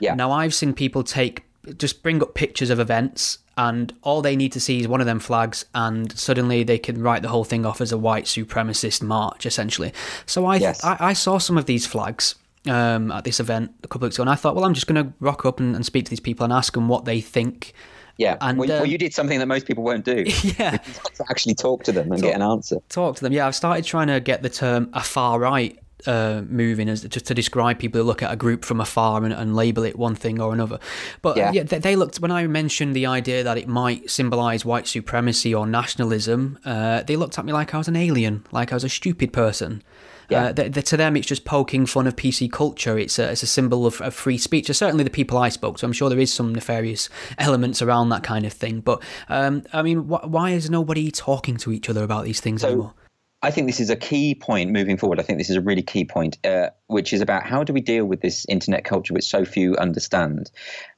Now I've seen people just bring up pictures of events, and all they need to see is one of them flags, and suddenly they can write the whole thing off as a white supremacist march, essentially. So I saw some of these flags at this event a couple of weeks ago, and I thought, well, I'm just going to rock up and speak to these people and ask them what they think. Yeah, and well, you did something that most people won't do. Yeah, to actually talk to them and get an answer. Talk to them. Yeah, I've started trying to get the term a far right moving as just to describe people who look at a group from afar and label it one thing or another. But they looked, when I mentioned the idea that it might symbolise white supremacy or nationalism, they looked at me like I was an alien, like I was a stupid person. To them, it's just poking fun of PC culture. It's a symbol of free speech. Certainly the people I spoke to, I'm sure there is some nefarious elements around that kind of thing. But, I mean, why is nobody talking to each other about these things anymore? I think this is a key point moving forward. I think this is a really key point, which is about how do we deal with this internet culture which so few understand.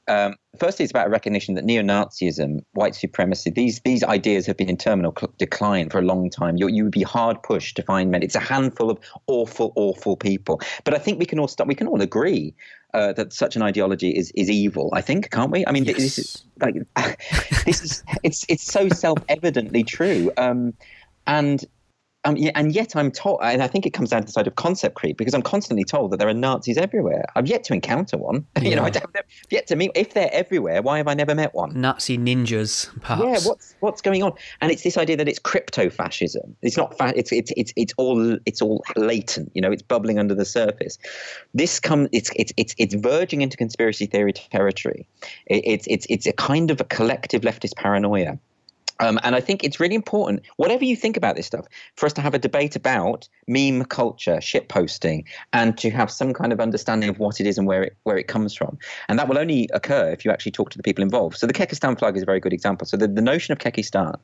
Firstly, it's about a recognition that neo-Nazism, white supremacy, these ideas have been in terminal decline for a long time. You would be hard pushed to find men. It's a handful of awful, awful people. But I think we can all agree that such an ideology is evil. I think, can't we? I mean, yes. This is like it's so self-evidently true. And yet I'm told, and I think it comes down to the side of concept creep, because I'm constantly told that there are Nazis everywhere. I've yet to encounter one. Yeah. I've yet to meet. If they're everywhere, why have I never met one? Nazi ninjas, perhaps. Yeah, what's going on? And it's this idea that it's crypto-fascism. It's not. It's all latent. It's bubbling under the surface. It's verging into conspiracy theory territory. It's a kind of a collective leftist paranoia. And I think it's really important, whatever you think about this stuff, for us to have a debate about meme culture, shitposting, and to have some kind of understanding of what it is and where it comes from. And that will only occur if you actually talk to the people involved. So the Kekistan flag is a very good example. So the notion of Kekistan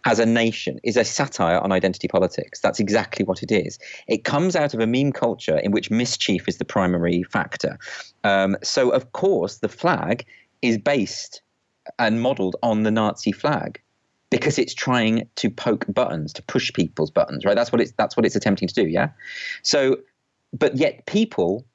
as a nation is a satire on identity politics. That's exactly what it is. It comes out of a meme culture in which mischief is the primary factor. So, of course, the flag is based and modelled on the Nazi flag, because it's trying to poke buttons, to push people's buttons, right? That's what it's attempting to do, yeah? So, but yet people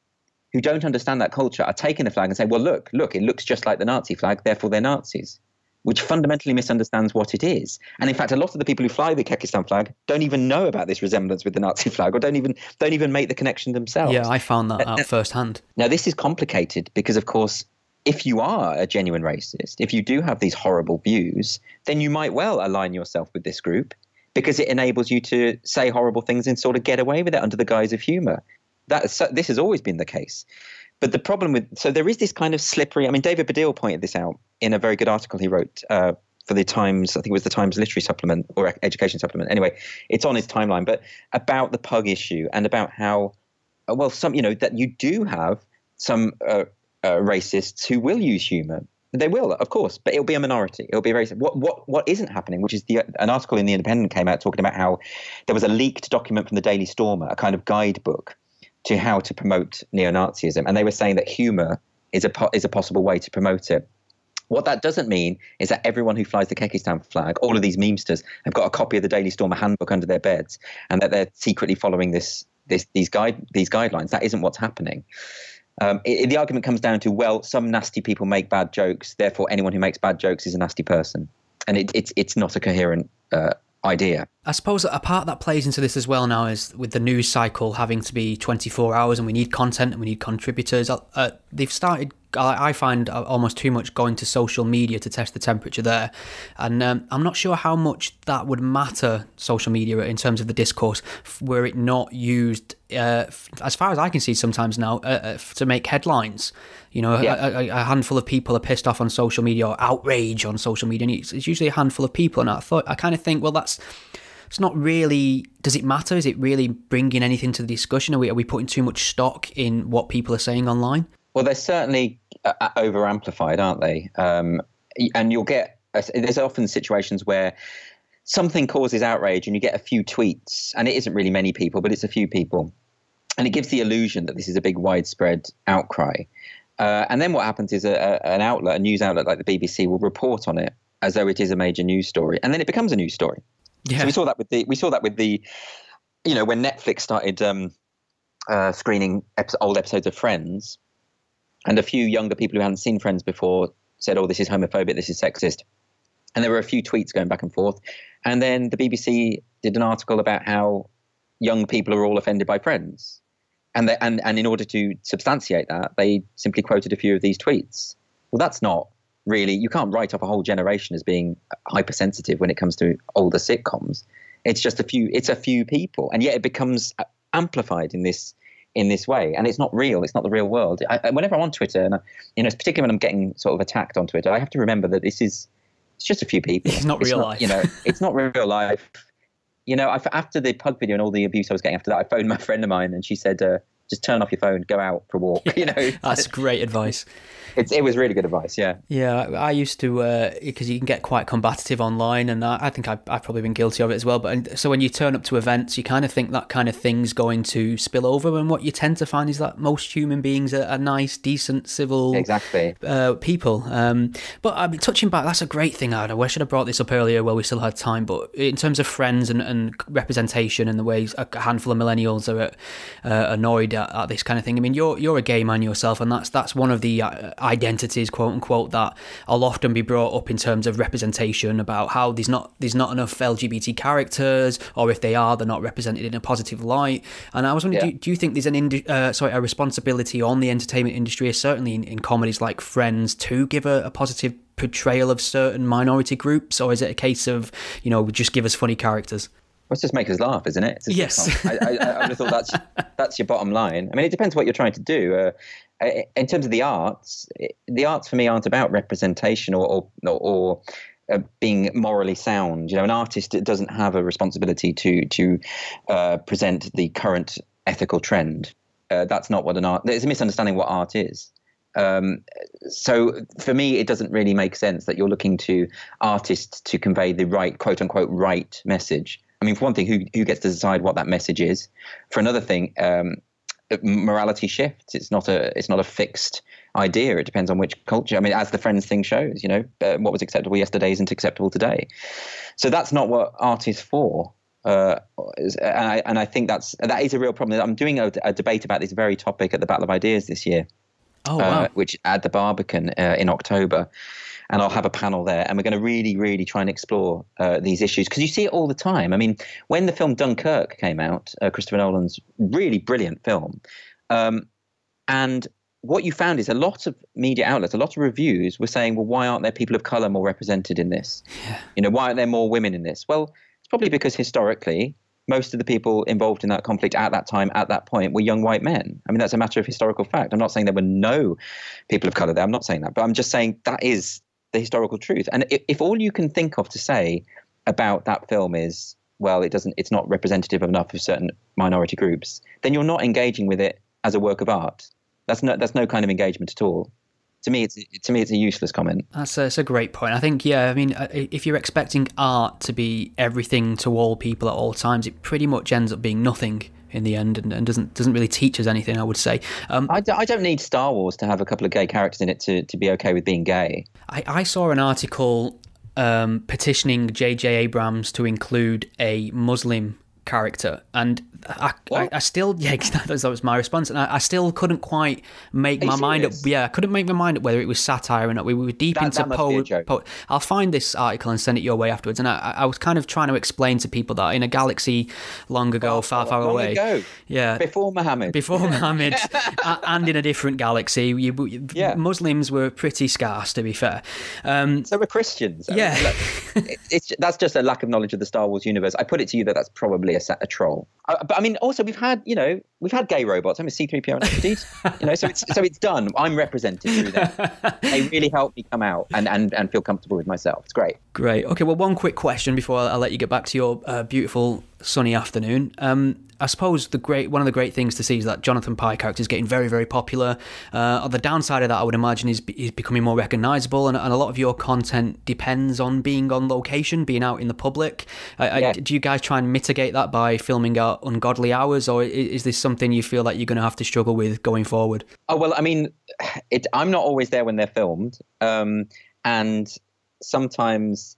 who don't understand that culture are taking the flag and saying, well, look, it looks just like the Nazi flag, therefore they're Nazis, which fundamentally misunderstands what it is. And in fact, a lot of the people who fly the Kekistan flag don't even know about this resemblance with the Nazi flag, or don't even make the connection themselves. Yeah, I found that out firsthand. Now, this is complicated because, of course, if you are a genuine racist, if you do have these horrible views, then you might well align yourself with this group, because it enables you to say horrible things and sort of get away with it under the guise of humor. This has always been the case. But the problem so there is this kind of slippery, I mean, David Baddiel pointed this out in a very good article he wrote for the Times, I think it was the Times Literary Supplement or Education Supplement. Anyway, it's on his timeline, but about the pug issue and about how, that you do have some racists who will use humor. They will, of course, but it'll be a minority. It'll be a racist. What isn't happening, which is an article in The Independent came out talking about how there was a leaked document from the Daily Stormer, a kind of guidebook to how to promote neo-Nazism, and they were saying that humor is a possible way to promote it. What that doesn't mean is that everyone who flies the Kekistan flag, all of these memesters, have got a copy of the Daily Stormer handbook under their beds, and that they're secretly following these guidelines. That isn't what's happening. The argument comes down to, well, some nasty people make bad jokes, therefore anyone who makes bad jokes is a nasty person. And it's not a coherent idea. I suppose a part that plays into this as well now is with the news cycle having to be 24 hours and we need content and we need contributors. They've started, I find, almost too much going to social media to test the temperature there. And I'm not sure how much that would matter, social media, in terms of the discourse, were it not used, as far as I can see sometimes now, to make headlines. A handful of people are pissed off on social media or outrage on social media, and it's usually a handful of people. And I kind of think, well, it's not really, does it matter? Is it really bringing anything to the discussion? Are we putting too much stock in what people are saying online? Well, they're certainly over amplified, aren't they? And you'll get, there's often situations where something causes outrage and you get a few tweets, and it isn't really many people, but it's a few people. And it gives the illusion that this is a big widespread outcry. And then what happens is a news outlet like the BBC will report on it as though it is a major news story. And then it becomes a news story. Yeah. So we saw that with the when Netflix started screening old episodes of Friends, and a few younger people who hadn't seen Friends before said, oh, this is homophobic, this is sexist. And there were a few tweets going back and forth. And then the BBC did an article about how young people are all offended by Friends. And in order to substantiate that, they simply quoted a few of these tweets. Well, that's not really, you can't write off a whole generation as being hypersensitive when it comes to older sitcoms. It's just a few people. And yet it becomes amplified in this in this way, and it's not real. It's not the real world. Whenever I'm on Twitter, and particularly when I'm getting sort of attacked on Twitter, I have to remember that it's just a few people. It's not real life. It's not real life. After the pug video and all the abuse I was getting after that, I phoned my friend of mine, and she said, just turn off your phone, go out for a walk. That's great advice. It was really good advice. Yeah, I used to, because you can get quite combative online, and I think I've probably been guilty of it as well. But so when you turn up to events, you kind of think that kind of thing's going to spill over, and what you tend to find is that most human beings are nice, decent, civil people. But I mean, touching back, that's a great thing. I should have brought this up earlier while we still had time. But in terms of friends and representation and the ways a handful of millennials are annoyed at this kind of thing. I mean, you're a gay man yourself, and that's one of the identities, quote unquote, that I'll often be brought up in terms of representation, about how there's not enough LGBT characters, or if they are, they're not represented in a positive light. And I was wondering, do you think there's a responsibility on the entertainment industry, certainly in comedies like Friends, to give a positive portrayal of certain minority groups, or is it a case of just give us funny characters? Well, it's just make us laugh, isn't it? Yes. I would have thought that's your bottom line. I mean, it depends what you're trying to do. In terms of the arts for me aren't about representation or being morally sound. An artist doesn't have a responsibility to present the current ethical trend. That's not what an art. There's a misunderstanding what art is. So for me, it doesn't really make sense that you're looking to artists to convey the right, quote unquote, right message. I mean, for one thing, who gets to decide what that message is? For another thing, morality shifts. It's not a fixed idea. It depends on which culture. I mean, as the Friends thing shows, what was acceptable yesterday isn't acceptable today. So that's not what art is for. And I think that is a real problem. I'm doing a debate about this very topic at the Battle of Ideas this year. Oh, wow. Which at the Barbican in October. And I'll have a panel there, and we're going to really, really try and explore these issues, because you see it all the time. I mean, when the film Dunkirk came out, Christopher Nolan's really brilliant film, and what you found is a lot of media outlets, a lot of reviews were saying, well, why aren't there people of colour more represented in this? Yeah. Why aren't there more women in this? Well, it's probably because historically, most of the people involved in that conflict at that time, at that point, were young white men. I mean, that's a matter of historical fact. I'm not saying there were no people of colour there. I'm not saying that. But I'm just saying that is the historical truth. And if all you can think of to say about that film is, well, it's not representative enough of certain minority groups, then you're not engaging with it as a work of art. That's no kind of engagement at all. To me, it's a useless comment. That's a great point. I think, I mean, if you're expecting art to be everything to all people at all times, it pretty much ends up being nothing in the end, and doesn't really teach us anything, I would say. I don't need Star Wars to have a couple of gay characters in it to be okay with being gay. I saw an article petitioning J.J. Abrams to include a Muslim character, and I still, that was my response, and I still couldn't quite make my mind up. I couldn't make my mind up whether it was satire or not. We were deep into I'll find this article and send it your way afterwards. And I was kind of trying to explain to people that in a galaxy long ago, far away, before Muhammad, and in a different galaxy, Muslims were pretty scarce, to be fair. So were Christians. That's just a lack of knowledge of the Star Wars universe. I put it to you that's probably a troll. But I mean, also we've had gay robots. I'm a C-3PO and R2-D2, so it's done. I'm represented through them. They really help me come out and feel comfortable with myself. It's great. Great. Okay. Well, one quick question before I'll let you get back to your beautiful sunny afternoon. I suppose one of the great things to see is that Jonathan Pye character is getting very, very popular. The downside of that, I would imagine, is becoming more recognisable, and a lot of your content depends on being on location, being out in the public. Do you guys try and mitigate that by filming at ungodly hours, or is this something you feel like you're going to have to struggle with going forward? Oh, well, I mean, I'm not always there when they're filmed, and sometimes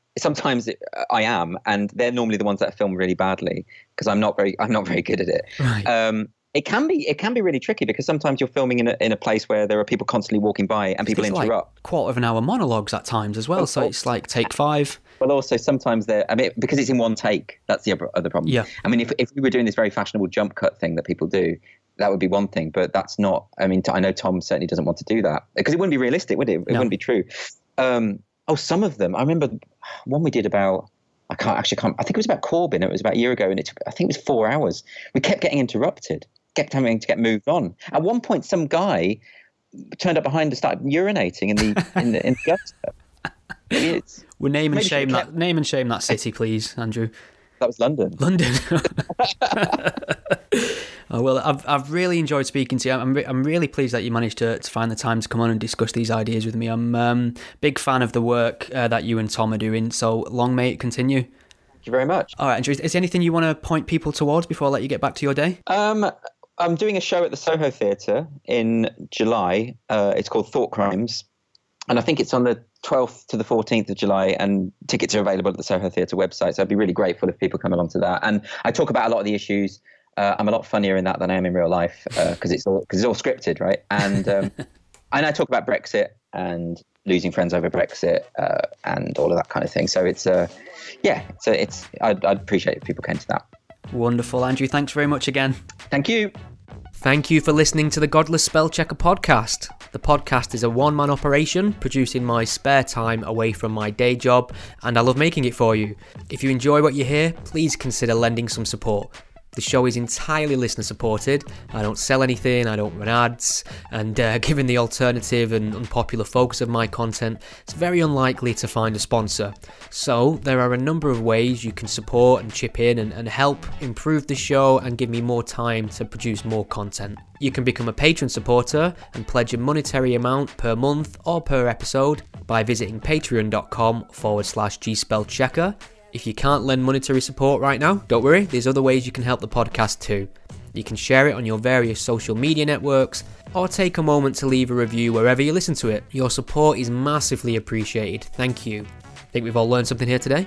I am, and they're normally the ones that film really badly because I'm not very good at it. Right. It can be really tricky because sometimes you're filming in a place where there are people constantly walking by and people interrupt. Like quarter of an hour monologues at times as well, so it's like take 5. Well, also sometimes because it's in one take. That's the other problem. Yeah. I mean, if we were doing this very fashionable jump cut thing that people do, that would be one thing, but that's not. I mean, I know Tom certainly doesn't want to do that because it wouldn't be realistic, would it? It wouldn't be true. Some of them. I remember one we did about. I think it was about Corbyn. It was about a year ago, and I think it was 4 hours. We kept getting interrupted. kept having to get moved on. At one point, some guy turned up behind and started urinating in the gutter. I mean, We'll name and shame that city, please, Andrew. That was London. London. Oh, well, I've really enjoyed speaking to you. I'm really pleased that you managed to find the time to come on and discuss these ideas with me. I'm big fan of the work that you and Tom are doing. So long may it continue. Thank you very much. All right, Andrew, is there anything you want to point people towards before I let you get back to your day? I'm doing a show at the Soho Theatre in July. It's called Thought Crimes. And I think it's on the 12th to the 14th of July, and tickets are available at the Soho Theatre website. So I'd be really grateful if people come along to that. And I talk about a lot of the issues. I'm a lot funnier in that than I am in real life because it's all scripted, right? And and I talk about Brexit and losing friends over Brexit and all of that kind of thing. So I'd appreciate if people came to that. Wonderful, Andrew. Thanks very much again. Thank you. Thank you for listening to the Godless Spellchecker podcast. The podcast is a one-man operation, produced in my spare time away from my day job, and I love making it for you. If you enjoy what you hear, please consider lending some support. The show is entirely listener supported. I don't sell anything, I don't run ads, and given the alternative and unpopular focus of my content, it's very unlikely to find a sponsor. So there are a number of ways you can support and chip in and help improve the show and give me more time to produce more content. You can become a patron supporter and pledge a monetary amount per month or per episode by visiting patreon.com/gspellchecker. If you can't lend monetary support right now, don't worry, there's other ways you can help the podcast too. You can share it on your various social media networks, or take a moment to leave a review wherever you listen to it. Your support is massively appreciated. Thank you. Think we've all learned something here today?